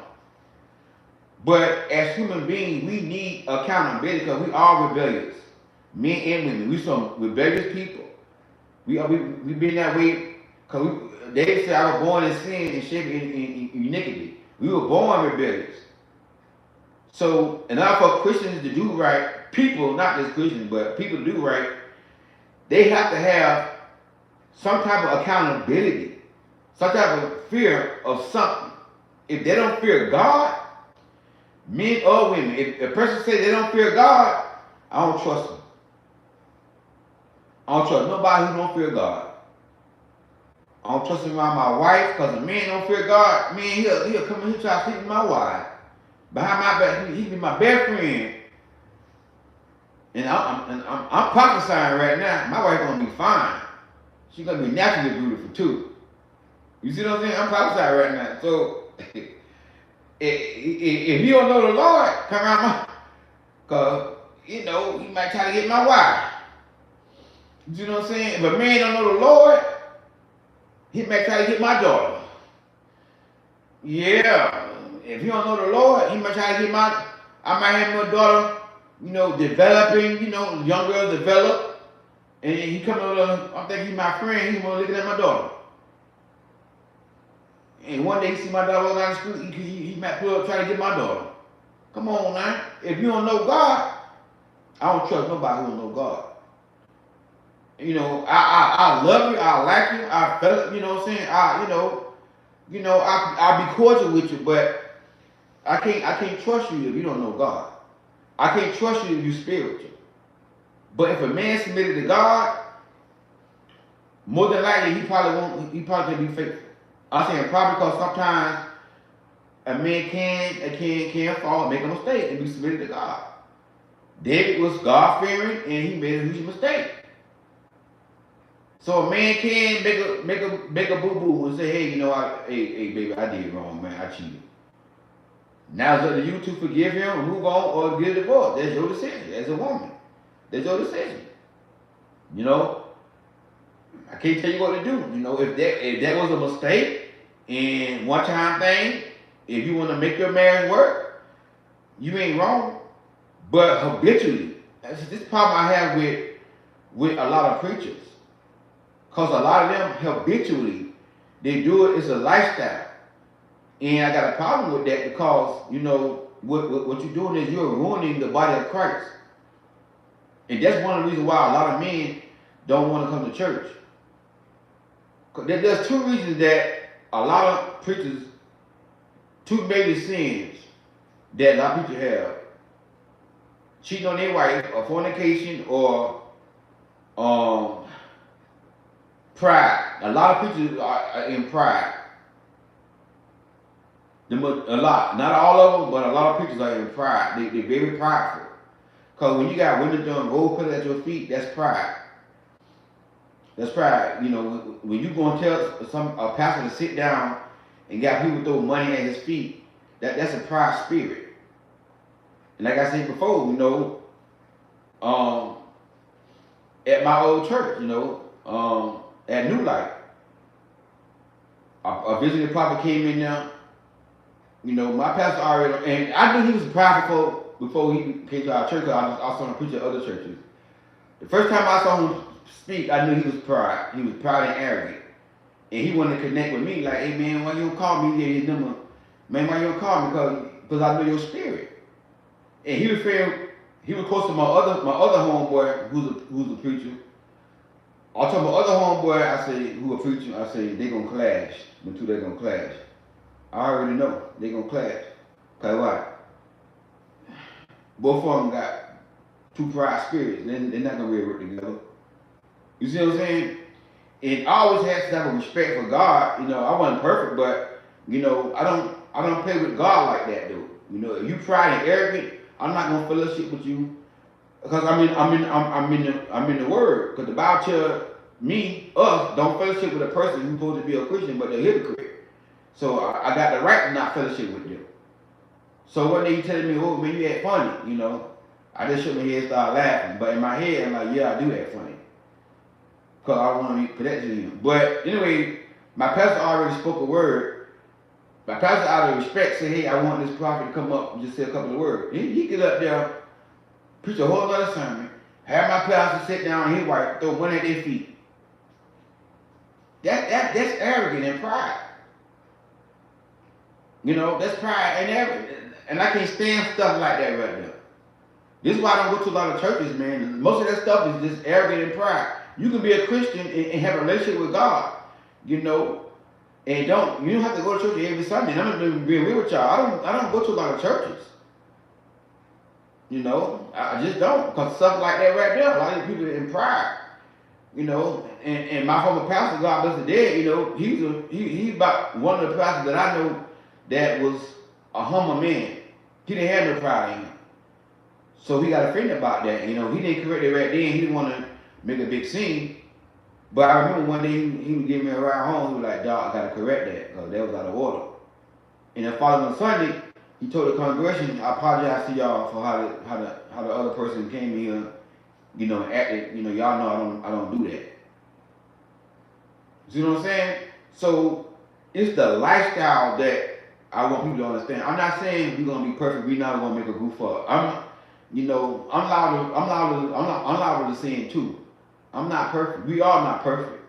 But as human beings, we need accountability because we are rebellious. Men and women. We some rebellious people. We been that way because they say I was born in sin and shaped in iniquity. We were born rebellious. So, in order for Christians to do right, people, not just Christians, but people to do right, they have to have some type of accountability, some type of fear of something. If they don't fear God, men or women, if a person says they don't fear God, I don't trust them. I don't trust nobody who don't fear God. I don't trust him around my wife because a man don't fear God. Man, he'll come in here try to sleep with my wife. Behind my back, he be my best friend. And I'm prophesying right now. My wife gonna be fine. She's gonna be naturally beautiful too. You see what I'm saying? I'm prophesying right now. So if you don't know the Lord, come around my, cause you know he might try to get my wife. You see what I'm saying? If a man don't know the Lord, he might try to get my daughter. Yeah. If he don't know the Lord, he might try to get I might have my daughter, you know, developing, you know, young girls develop. And he come over, I think he's my friend, he's gonna look at my daughter. And one day he see my daughter down the street, he might pull up try to get my daughter. Come on now. If you don't know God, I don't trust nobody who don't know God. You know, I love you, I like you, I felt, you know what I'm saying? I'll be cordial with you, but I can't trust you if you don't know God. I can't trust you if you're spiritual. But if a man submitted to God, more than likely he probably can be faithful. I'm saying probably because sometimes a man can fall and make a mistake and be submitted to God. David was God-fearing and he made a huge mistake. So a man can make a boo-boo and say, hey, you know, hey baby, I did wrong, man, I cheated. Now it's up to you to forgive him, move on, or get a divorce. That's your decision as a woman. That's your decision. You know, I can't tell you what to do. You know, if that was a mistake and one-time thing, if you want to make your marriage work, you ain't wrong. But habitually, this problem I have with a lot of preachers. Because a lot of them habitually, they do it as a lifestyle. And I got a problem with that because, you know, what you're doing is you're ruining the body of Christ. And that's one of the reasons why a lot of men don't want to come to church. There's two reasons that a lot of preachers, two major sins that a lot of preachers have. Cheating on their wife, or fornication, or pride. A lot of preachers are in pride. A lot, not all of them, but a lot of preachers are in pride. They're very prideful. Because when you got women doing role play at your feet, that's pride. That's pride. You know, when you going to tell a pastor to sit down and got people throw money at his feet, that's a pride spirit. And like I said before, you know, at my old church, you know, at New Life, a visiting prophet came in there. You know, my pastor already, and I knew he was a prophet before he came to our church, because I was on a preacher at other churches. The first time I saw him speak, I knew he was proud. He was proud and arrogant. And he wanted to connect with me, like, hey man, why you don't call me? Yeah, his number. Man, why you don't call me? Because I know your spirit. And he was close to my other homeboy who's a preacher. I told my other homeboy, I said, who a preacher, I said, they gonna clash. The two they gonna clash. I already know they gonna clash. Cause why? Both of them got two pride spirits. They're not gonna really work together. You see what I'm saying? And I always had to have a respect for God. You know, I wasn't perfect, but you know, I don't play with God like that, dude. You know, if you pride and arrogant, I'm not gonna fellowship with you because I'm in the Word. Because the Bible tells us, don't fellowship with a person who's supposed to be a Christian, but they're hypocrite. So I got the right to not fellowship with them. So one day you telling me, oh man, you act funny, you know. I just shook my head and started laughing. But in my head, I'm like, yeah, I do act funny. Because I want to be connected to him. But anyway, my pastor already spoke a word. My pastor, out of respect, said, hey, I want this prophet to come up and just say a couple of words. He get up there, preach a whole other sermon, have my pastor sit down and his wife, throw one at their feet. That's arrogant and pride. You know, that's pride and arrogance. And I can't stand stuff like that right now. This is why I don't go to a lot of churches, man. Most of that stuff is just arrogant and pride. You can be a Christian and have a relationship with God, you know, and you don't have to go to church every Sunday. And I'm gonna be real with y'all. I don't go to a lot of churches. You know, I just don't, because stuff like that right there, a lot of people in pride. You know, and my former pastor, God bless the dead, you know, he's about one of the pastors that I know that was a humble man. He didn't have no pride in him. So he got offended about that. You know, he didn't correct it right then. He didn't want to make a big scene. But I remember one day he was giving me a ride home. He was like, dog, I got to correct that because that was out of order. And the following Sunday, he told the congregation, I apologize to y'all for how the other person came in here, you know, and acted. You know, y'all know I don't do that. You see what I'm saying? So it's the lifestyle that I want people to understand. I'm not saying we're gonna be perfect. We're not gonna make a goof up. I'm liable to sin too. I'm not perfect. We are not perfect.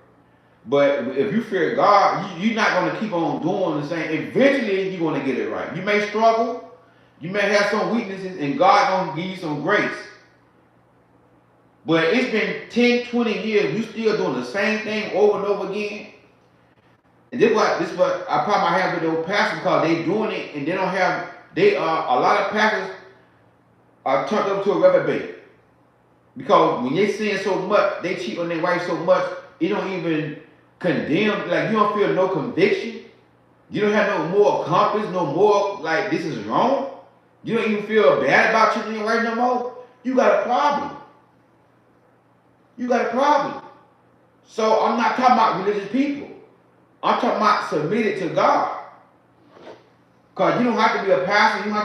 But if you fear God, you're not gonna keep on doing the same. Eventually, you're gonna get it right. You may struggle. You may have some weaknesses, and God gonna give you some grace. But it's been 10, 20 years. You still doing the same thing over and over again. And this is what I probably have with those pastors, because they doing it and they don't have. A lot of pastors are turned up to a reprobate. Because when they sin so much, they cheat on their wife so much, it don't even condemn, like you don't feel no conviction. You don't have no more compass, no more like this is wrong. You don't even feel bad about cheating on your wife no more. You got a problem. You got a problem. So I'm not talking about religious people. I'm talking about submitted to God. Because you don't have to be a pastor, you don't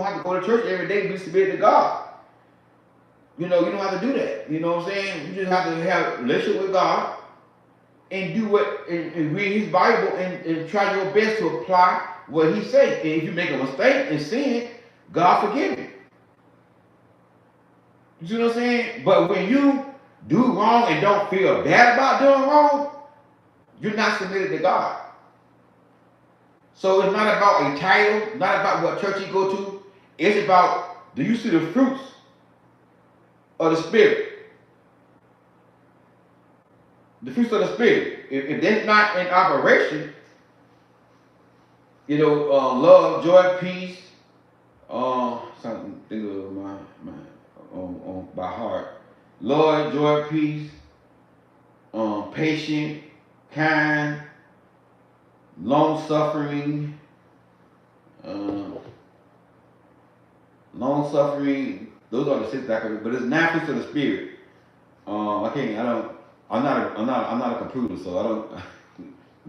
have to go to church every day to be submitted to God. You know, you don't have to do that. You know what I'm saying? You just have to have a relationship with God and do and read his Bible and try your best to apply what he says. And if you make a mistake and sin, God forgive you. You see what I'm saying? But when you do wrong and don't feel bad about doing wrong, you're not submitted to God. So it's not about a title, not about what church you go to. It's about, do you see the fruits of the Spirit? The fruits of the Spirit. If that's not in operation, you know, love, joy, peace, something think of my by heart. Love, joy, peace, patient, kind, long suffering, those are the 6 that I can, but it's 9 fruits of the Spirit. I'm not a computer, so I don't,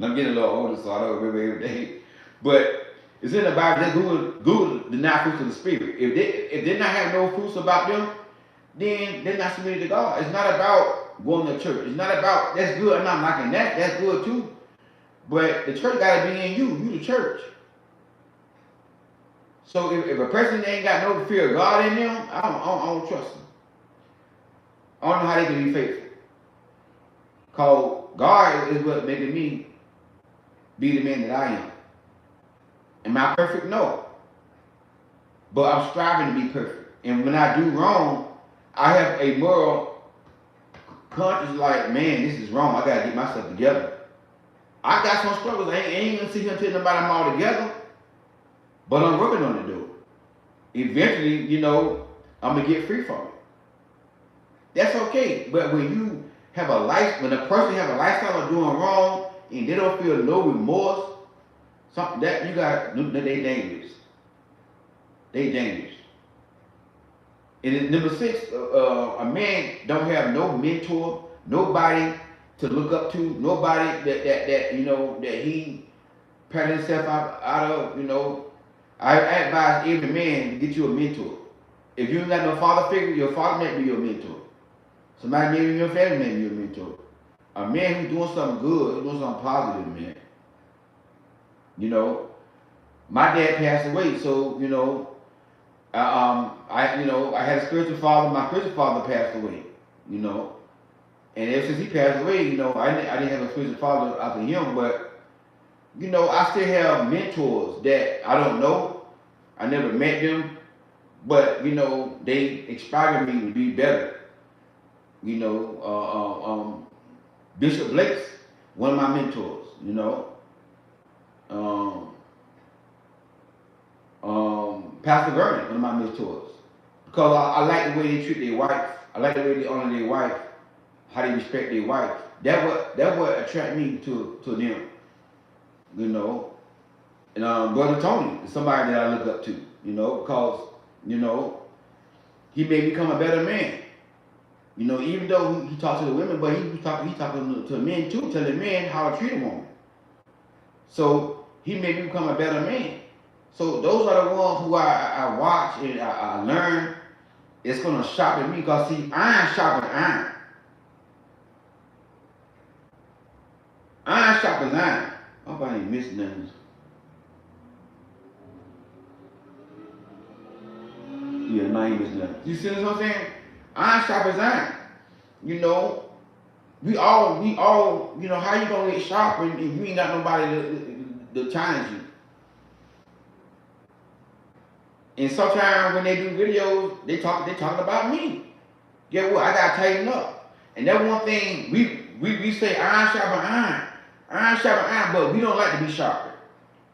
I'm getting a little older, so I don't remember everything. But it's in the Bible. Just Google the 9 fruits of the Spirit. If they not have no fruits about them, then they're not submitted to God. It's not about going to church. It's not about, that's good. I'm not knocking that. That's good too. But the church got to be in you. You the church. So if a person ain't got no fear of God in them, I don't trust them. I don't know how they can be faithful. Cause God is what making me be the man that I am. Am I perfect? No. But I'm striving to be perfect. And when I do wrong, I have a moral conscience like, man, this is wrong. I gotta get myself together. I got some struggles. I ain't gonna sit here and tell nobody I'm all together. But I'm working on it though. Eventually, I'm gonna get free from it. That's okay. But when you have when a person have a lifestyle of doing wrong and they don't feel no remorse, something that you got, they dangerous. They dangerous. And then number 6, a man don't have no mentor, nobody to look up to, nobody that he pat himself out of. I advise every man to get you a mentor. If you ain't got no father figure, your father may be your mentor. Somebody maybe in your family may be your mentor. A man who's doing something good, who's doing something positive, man. My dad passed away, so I had a spiritual father. My spiritual father passed away, and ever since he passed away, I didn't have a spiritual father after him, but I still have mentors that I don't know. I never met them, but they inspired me to be better. Bishop Blake's one of my mentors. Pastor Vernon, one of my mentors, because I like the way they treat their wife. I like the way they honor their wife, how they respect their wife. That what attract me to them. And Brother Tony is somebody that I look up to. Because he made me become a better man. Even though he talked to the women, but he talking to men too, telling men how to treat a woman. So he made me become a better man. So those are the ones who I watch and I learn. It's gonna sharpen me, because see, iron sharpens iron. Iron sharpens iron. I hope I ain't missing nothing. Yeah, no, I ain't missing nothing. You see what I'm saying? Iron sharpens iron. We all, how you gonna get sharpened if you ain't got nobody to challenge you? And sometimes when they do videos, they talk about me. Guess what? I gotta tighten up. And that's one thing we say, iron sharpen iron, but we don't like to be sharpened.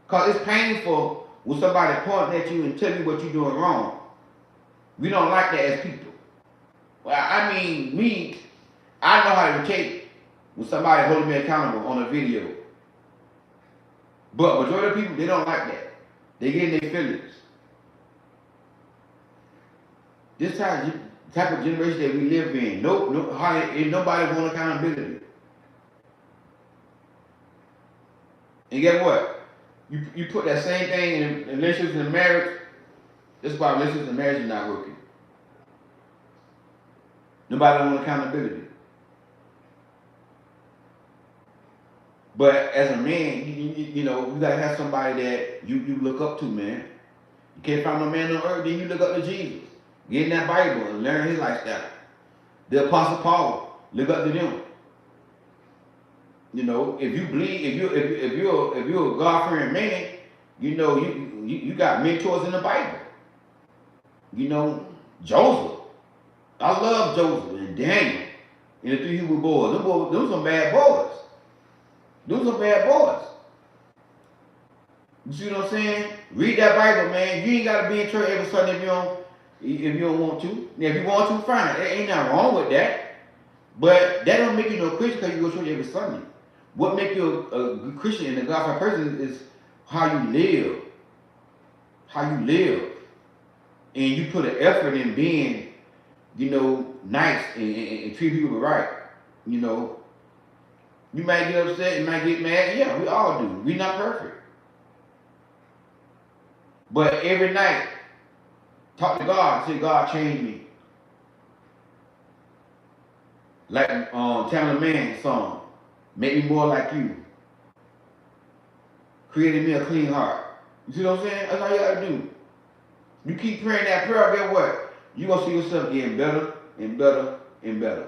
Cause it's painful when somebody pointing at you and tell you what you're doing wrong. We don't like that as people. Well, I mean, I know how to take when somebody holding me accountable on a video. But majority of people, they don't like that. They get in their feelings. This type of generation that we live in, ain't nobody want accountability. And guess what? You put that same thing in relationships and marriage. That's why relationships and marriage is not working. Nobody want accountability. But as a man, you gotta have somebody that you look up to, man. You can't find no man on earth, then you look up to Jesus. Get in that Bible and learn his lifestyle. The Apostle Paul, look up to them. If you believe, if you're a God-fearing man, you got mentors in the Bible. Joseph. I love Joseph and Daniel and the 3 Hebrew boys. Them some bad boys. Them some bad boys. You see what I'm saying? Read that Bible, man. You ain't gotta be in church every Sunday if you don't want to. Now, if you want to, fine. There ain't nothing wrong with that. But that don't make you no Christian because you go to church every Sunday. What make you a good Christian and a God-fearing person is how you live. How you live. And you put an effort in being, nice and treat people right. You might get upset, you might get mad. Yeah, we all do. We're not perfect. But every night, talk to God. Say, God, change me. Like Tamala Mann's song, make me more like you. Created me a clean heart. You see what I'm saying? That's all you gotta do. You keep praying that prayer, guess what? You're gonna see yourself getting better and better and better.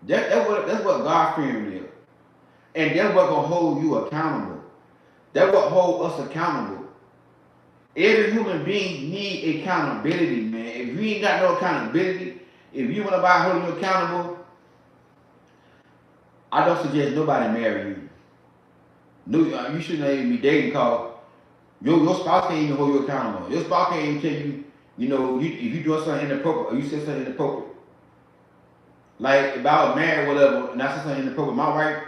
That's what God fearing is. And that's what gonna hold you accountable. That's what hold us accountable. Every human being need accountability, man. If you ain't got no accountability, if you want nobody holding you accountable, I don't suggest nobody marry you. No, you shouldn't even be dating because your spouse can't even hold you accountable. Your spouse can't even tell you, if you doing something inappropriate or you said something inappropriate. Like if I was married or whatever, and I said something inappropriate, my wife,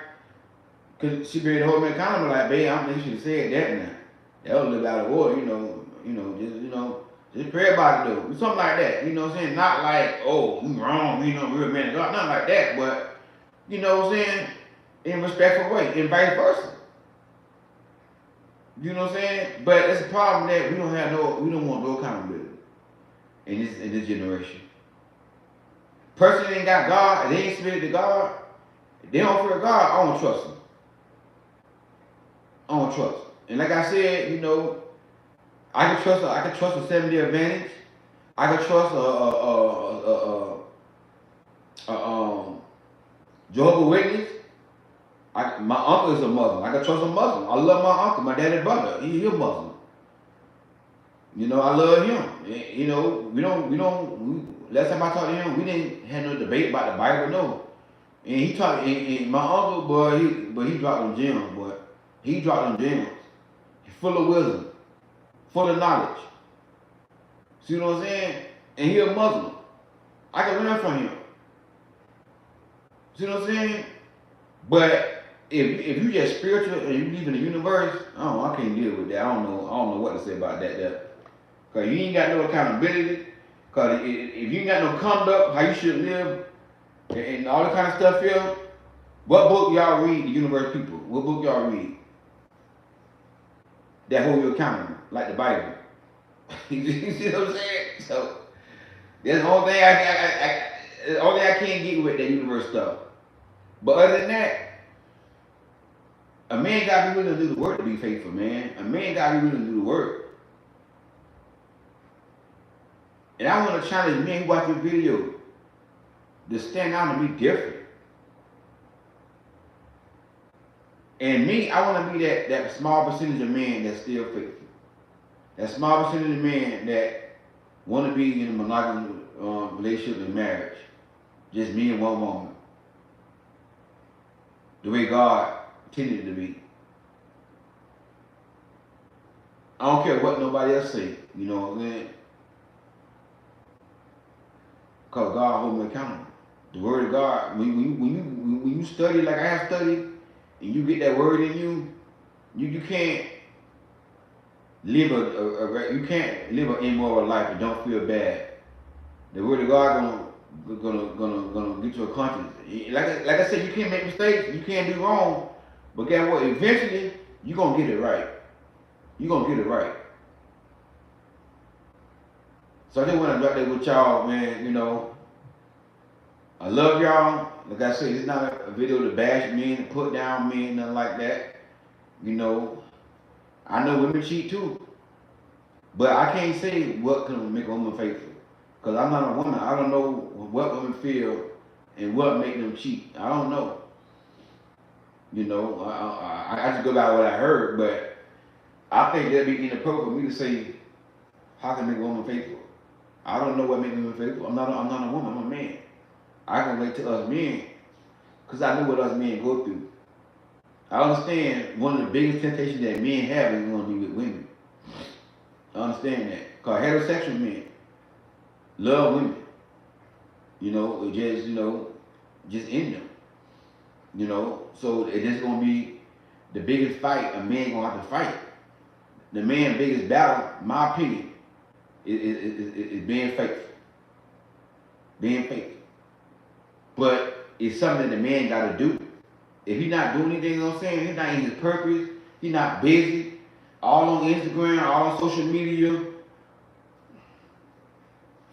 cause she be able to hold me accountable. Like, babe, I don't think you should have said that now. That was a little out of order, just pray about it though. Something like that, you know what I'm saying? Not like, oh, we wrong, real man of God, nothing like that, but you know what I'm saying? In a respectful way, and vice versa. You know what I'm saying? But it's a problem that we don't want no accountability in this generation. Person that ain't got God, and they ain't submitted to God, they don't fear God, I don't trust them. I don't trust them. And like I said, I can trust a 7-day advantage. I can trust Jehovah's Witness. My uncle is a Muslim. I can trust a Muslim. I love my uncle, my daddy brother. He's a Muslim. I love him. Last time I talked to him, we didn't have no debate about the Bible, no. And he talked, and my uncle, boy, he dropped them gems, boy. He dropped them gems. He's full of wisdom, full of knowledge. See what I'm saying? And he a Muslim. I can learn from him. See what I'm saying? But if you just spiritual and you believe in the universe, I can't deal with that. I don't know what to say about that. Cause you ain't got no accountability. Cause if you ain't got no conduct, how you should live, and all the kind of stuff here. What book y'all read? The universe people. What book y'all read? That hold you accountable, like the Bible. You see what I'm saying? So that's the only thing I can't get with that universe stuff. But other than that, a man gotta be willing to do the work to be faithful, man. A man gotta be willing to do the work. And I want to challenge men who watch this video to stand out and be different. And me, I want to be that small percentage of men that's still faithful. That small percentage of men that want to be in a monogamous relationship and marriage. Just me and one woman. The way God intended it to be. I don't care what nobody else say. You know what I'm saying? Because God holds me accountable. The word of God, when you study like I have studied, and you get that word in you can't live an immoral life and don't feel bad. The word of God gonna get you a conscience. Like I said, you can't make mistakes, you can't do wrong, but guess what? Eventually, you're gonna get it right. You're gonna get it right. So I just want to drop that with y'all, man. I love y'all. Like I said, it's not a video to bash men, to put down men, nothing like that. I know women cheat too. But I can't say what can make a woman faithful. Because I'm not a woman. I don't know what women feel and what make them cheat. I don't know. I just go by what I heard, but I think that'd be inappropriate for me to say how can make a woman faithful. I don't know what makes women faithful. I'm not a woman, I'm a man. I can relate to us men, because I know what us men go through. I understand one of the biggest temptations that men have is going to be with women. I understand that. Because heterosexual men love women. Just in them. So it's just going to be the biggest fight a man going to have to fight. The man's biggest battle, in my opinion, is being faithful. Being faithful. But it's something that the man got to do. If he's not doing anything, he's not in his purpose, he's not busy, all on Instagram, all on social media.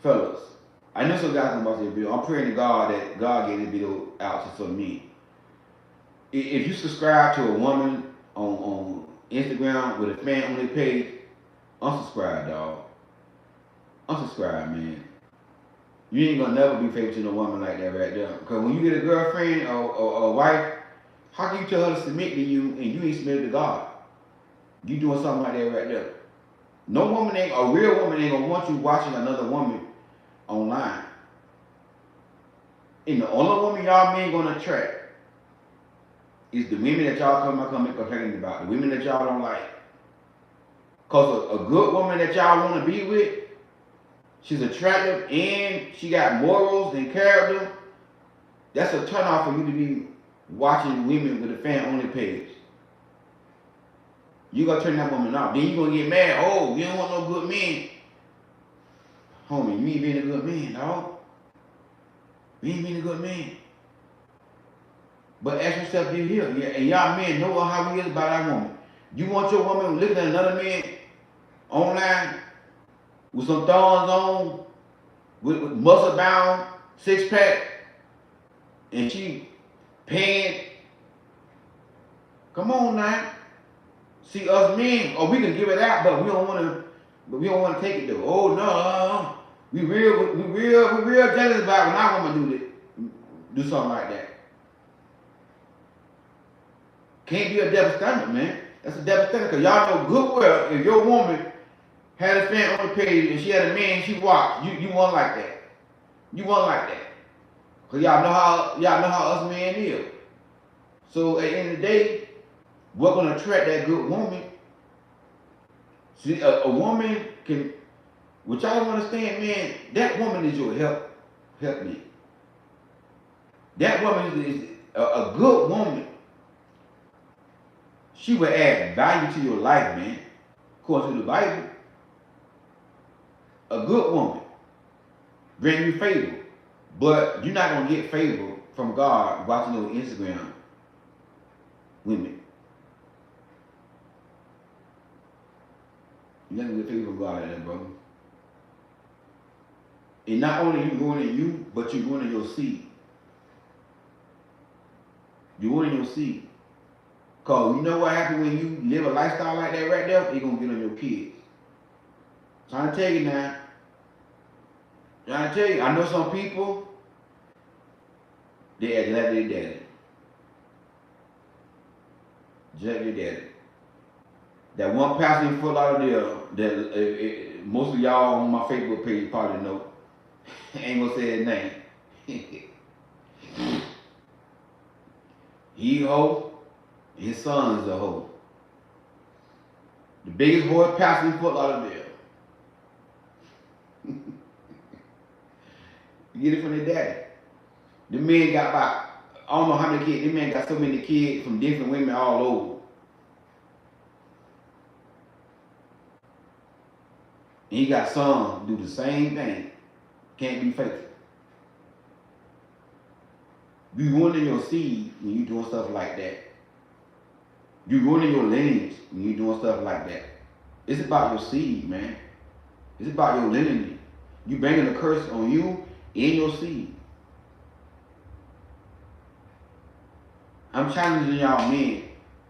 Fellas, I know some guys can watch this video. I'm praying to God that God get this video out to some men. If you subscribe to a woman on Instagram with a fan only page, unsubscribe, dog. Unsubscribe, man. You ain't gonna never be faithful to no woman like that right there. Because when you get a girlfriend or a wife, how can you tell her to submit to you and you ain't submitted to God? You doing something like that right there. No woman ain't, a real woman ain't gonna want you watching another woman online. And the only woman y'all men gonna attract is the women that y'all come complaining about, the women that y'all don't like. Cause a good woman that y'all wanna be with, she's attractive and she got morals and character. That's a turn off for you to be watching women with a fan only page. You gonna turn that woman off. Then you gonna get mad. Oh, you don't want no good men. Homie, you ain't being a good man, dog. You ain't being a good man. But ask yourself, you here. Yeah, and y'all men know how we is about our woman. You want your woman looking at another man online with some thorns on, with muscle bound, six pack, and she paying. Come on now. See us men, or we can give it out, but we don't want to take it though. Oh no, we real jealous about when our woman do something like that. Can't be a double standard, man. That's a double standard, because y'all know good well if your woman had a fan on the page and she had a man she watched, you want like that. You want like that. Cause y'all know how us men is. So at the end of the day, we're gonna attract that good woman. See, a woman can, which y'all understand, man, that woman is your help me. That woman is a good woman. She will add value to your life, man. According to the Bible, a good woman bring you favor, but you're not gonna get favor from God watching those Instagram women. You're not gonna get favor from God like that, brother. And not only you ruining you, but you're ruining your seed. You're ruining your seed. Cause you know what happens when you live a lifestyle like that right there? It's gonna get on your kids. Trying to tell you now. Trying to tell you, I know some people, they act like their daddy. Just like their daddy. That one pastor in Fort Lauderdale that most of y'all on my Facebook page probably know. Ain't gonna say his name. He a hoe. His son is a hoe. The biggest whore pastor in Fort Lauderdale. You get it from their daddy. The men got about, I don't know how many kids. The men got so many kids from different women all over. And he got sons do the same thing. Can't be faithful. You ruining your seed when you doing stuff like that. You ruining your lineage when you doing stuff like that. It's about your seed, man. It's about your lineage. You bringing a curse on you and your seed. I'm challenging y'all men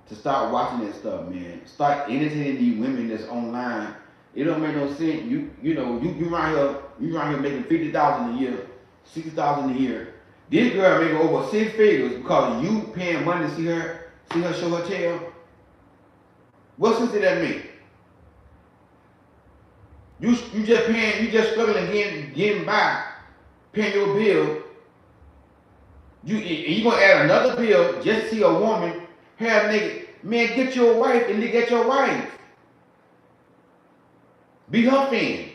to start watching that stuff, man. Start entertaining these women that's online. It don't make no sense. You around here making $50,000 a year, $60,000 a year. This girl making over 6 figures because you paying money to see her show her tail. What sense did that make? You just paying, you just struggling getting by, paying your bill. You gonna add another bill just to see a woman hair naked. Man, get your wife and look at your wife. Be her fan.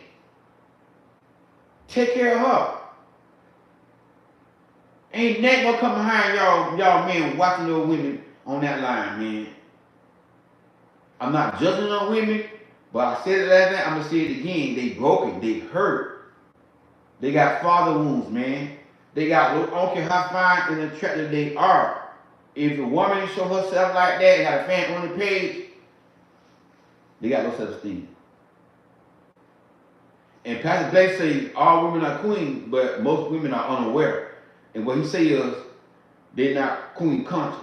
Take care of her. Ain't nothing gonna come behind y'all men watching those women on that line, man. I'm not judging on women, but I said it last night, I'm gonna say it again. They broken, they hurt. They got father wounds, man. They got, I don't care how fine and attractive they are. If a woman show herself like that, got a fan on the page, they got no self-esteem. And Pastor Blake say all women are queens, but most women are unaware. And what he say is they're not queen conscious.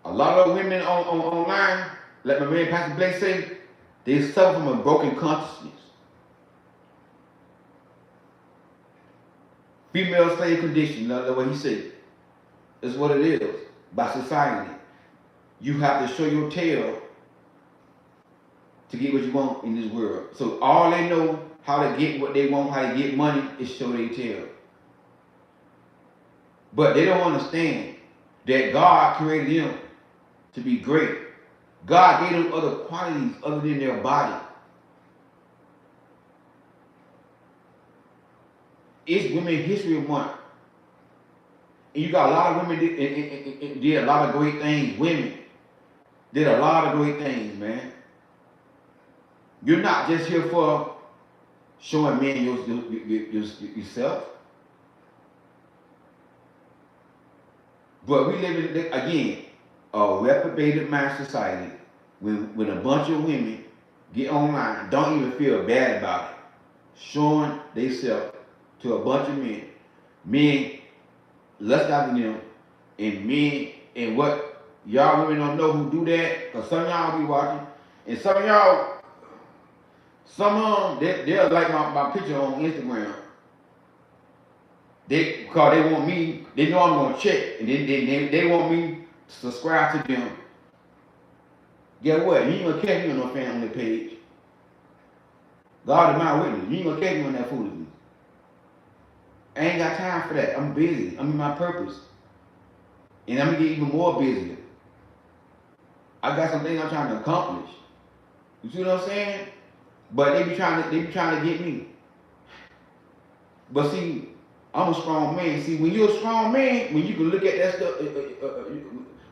A lot of women online, like my man Pastor Blake say, they suffer from a broken consciousness. Female slave condition, that's what he said. That's what it is by society. You have to show your tail to get what you want in this world. So all they know how to get what they want, how to get money, is show their tail. But they don't understand that God created them to be great. God gave them other qualities other than their body. It's Women History Month. And you got a lot of women did a lot of great things. Women did a lot of great things, man. You're not just here for showing men yourself. But we live in, again, a reprobated mind society when a bunch of women get online, don't even feel bad about it, showing themselves to a bunch of men. Men lust after them, and men, and what y'all women don't know who do that, because some of y'all be watching, and some of y'all, some of them, they'll like my picture on Instagram. Because they want me, they know I'm going to check, and they want me to subscribe to them. Guess what? You ain't going to catch me on no family page. God is my witness. You ain't going to catch me on that foolishness. I ain't got time for that. I'm busy. I'm in my purpose. And I'm going to get even more busy. I got some things I'm trying to accomplish. You see what I'm saying? But they be trying to get me. But see, I'm a strong man. See, when you're a strong man, when you can look at that stuff,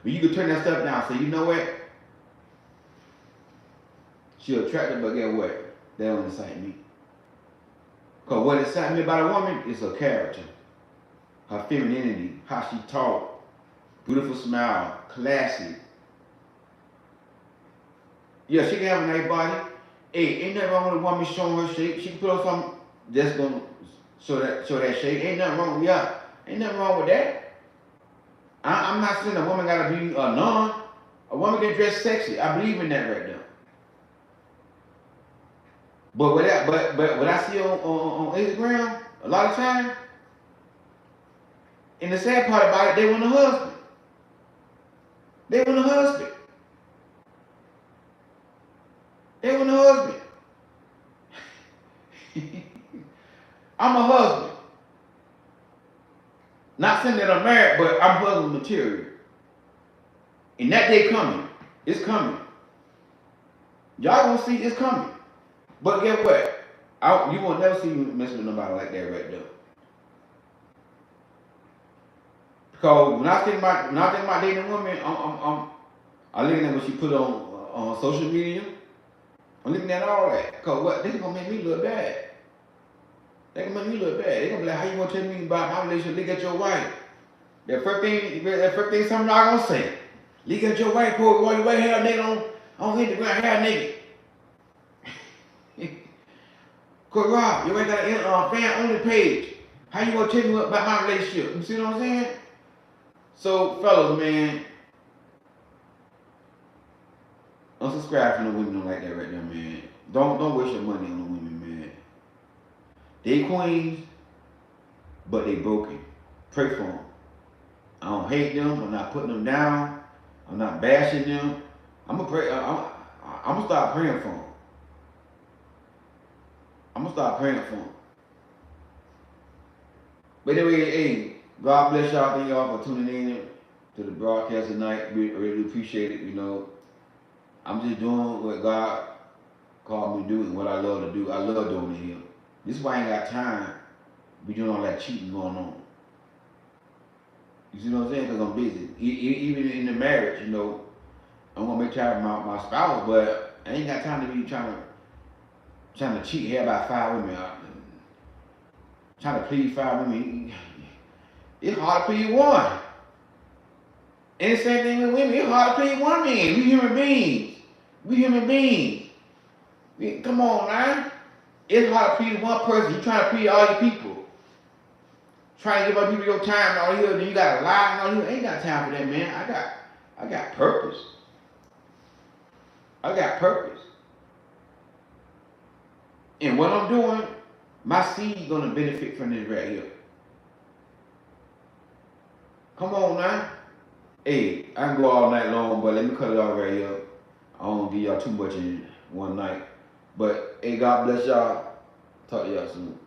when you can turn that stuff down, say, you know what? She's attractive, but guess what? That don't excite me. Because what excites me about a woman is her character, her femininity, how she talk, beautiful smile, classy. Yeah, she can have a nice body. Hey, ain't nothing wrong with a woman showing her shape. She can put on something that's gonna show that shape. Ain't nothing wrong with that. Ain't nothing wrong with that. I'm not saying a woman gotta be a nun. A woman can dress sexy. I believe in that right now. But what I see on Instagram a lot of times, and the sad part about it, they want a husband. They want a husband. They want a husband. I'm a husband. Not saying that I'm married, but I'm husband material. And that day coming. It's coming. Y'all gonna see it's coming. But guess what? You won't never see me messing with nobody like that right there. Because when I think about dating a woman, I'm looking at what she put on social media. I'm looking at all that. Because what? This is gonna make me look bad. They gonna make me look bad. They gonna be like, how you gonna tell me about my relationship? Look at your wife. That first thing some of y'all gonna say. Look at your wife, boy, while you wear hair nigga on Instagram, hair nigga. Cause Rob, you ain't got a fan only page. How you gonna tell me about my relationship? You see what I'm saying? So, fellas, man, unsubscribe from the women like that right there, man. Don't waste your money on the women, man. They queens, but they broken. Pray for them. I don't hate them. I'm not putting them down. I'm not bashing them. I'm gonna pray. I'm gonna start praying for them. I'm gonna start praying for them. But anyway, hey, God bless y'all. Thank y'all for tuning in to the broadcast tonight. We really appreciate it. You know, I'm just doing what God called me to do and what I love to do. I love doing it here. This is why I ain't got time to be doing all that cheating going on. You see what I'm saying? Because I'm busy. Even in the marriage, you know, I'm gonna make time for my spouse, but I ain't got time to be trying to cheat here about 5 women. Trying to please 5 women. It's hard to please one. And the same thing with women. It's hard to please one man. We human beings. Come on, man. It's hard to please one person. You trying to please all your people. Trying to give other people your time and all here, then you gotta lie and all here. I ain't got time for that, man. I got purpose. I got purpose. And what I'm doing, my seed gonna benefit from this right here. Come on now. Hey, I can go all night long, but let me cut it off right here. I don't give y'all too much in one night. But hey, God bless y'all. Talk to y'all soon.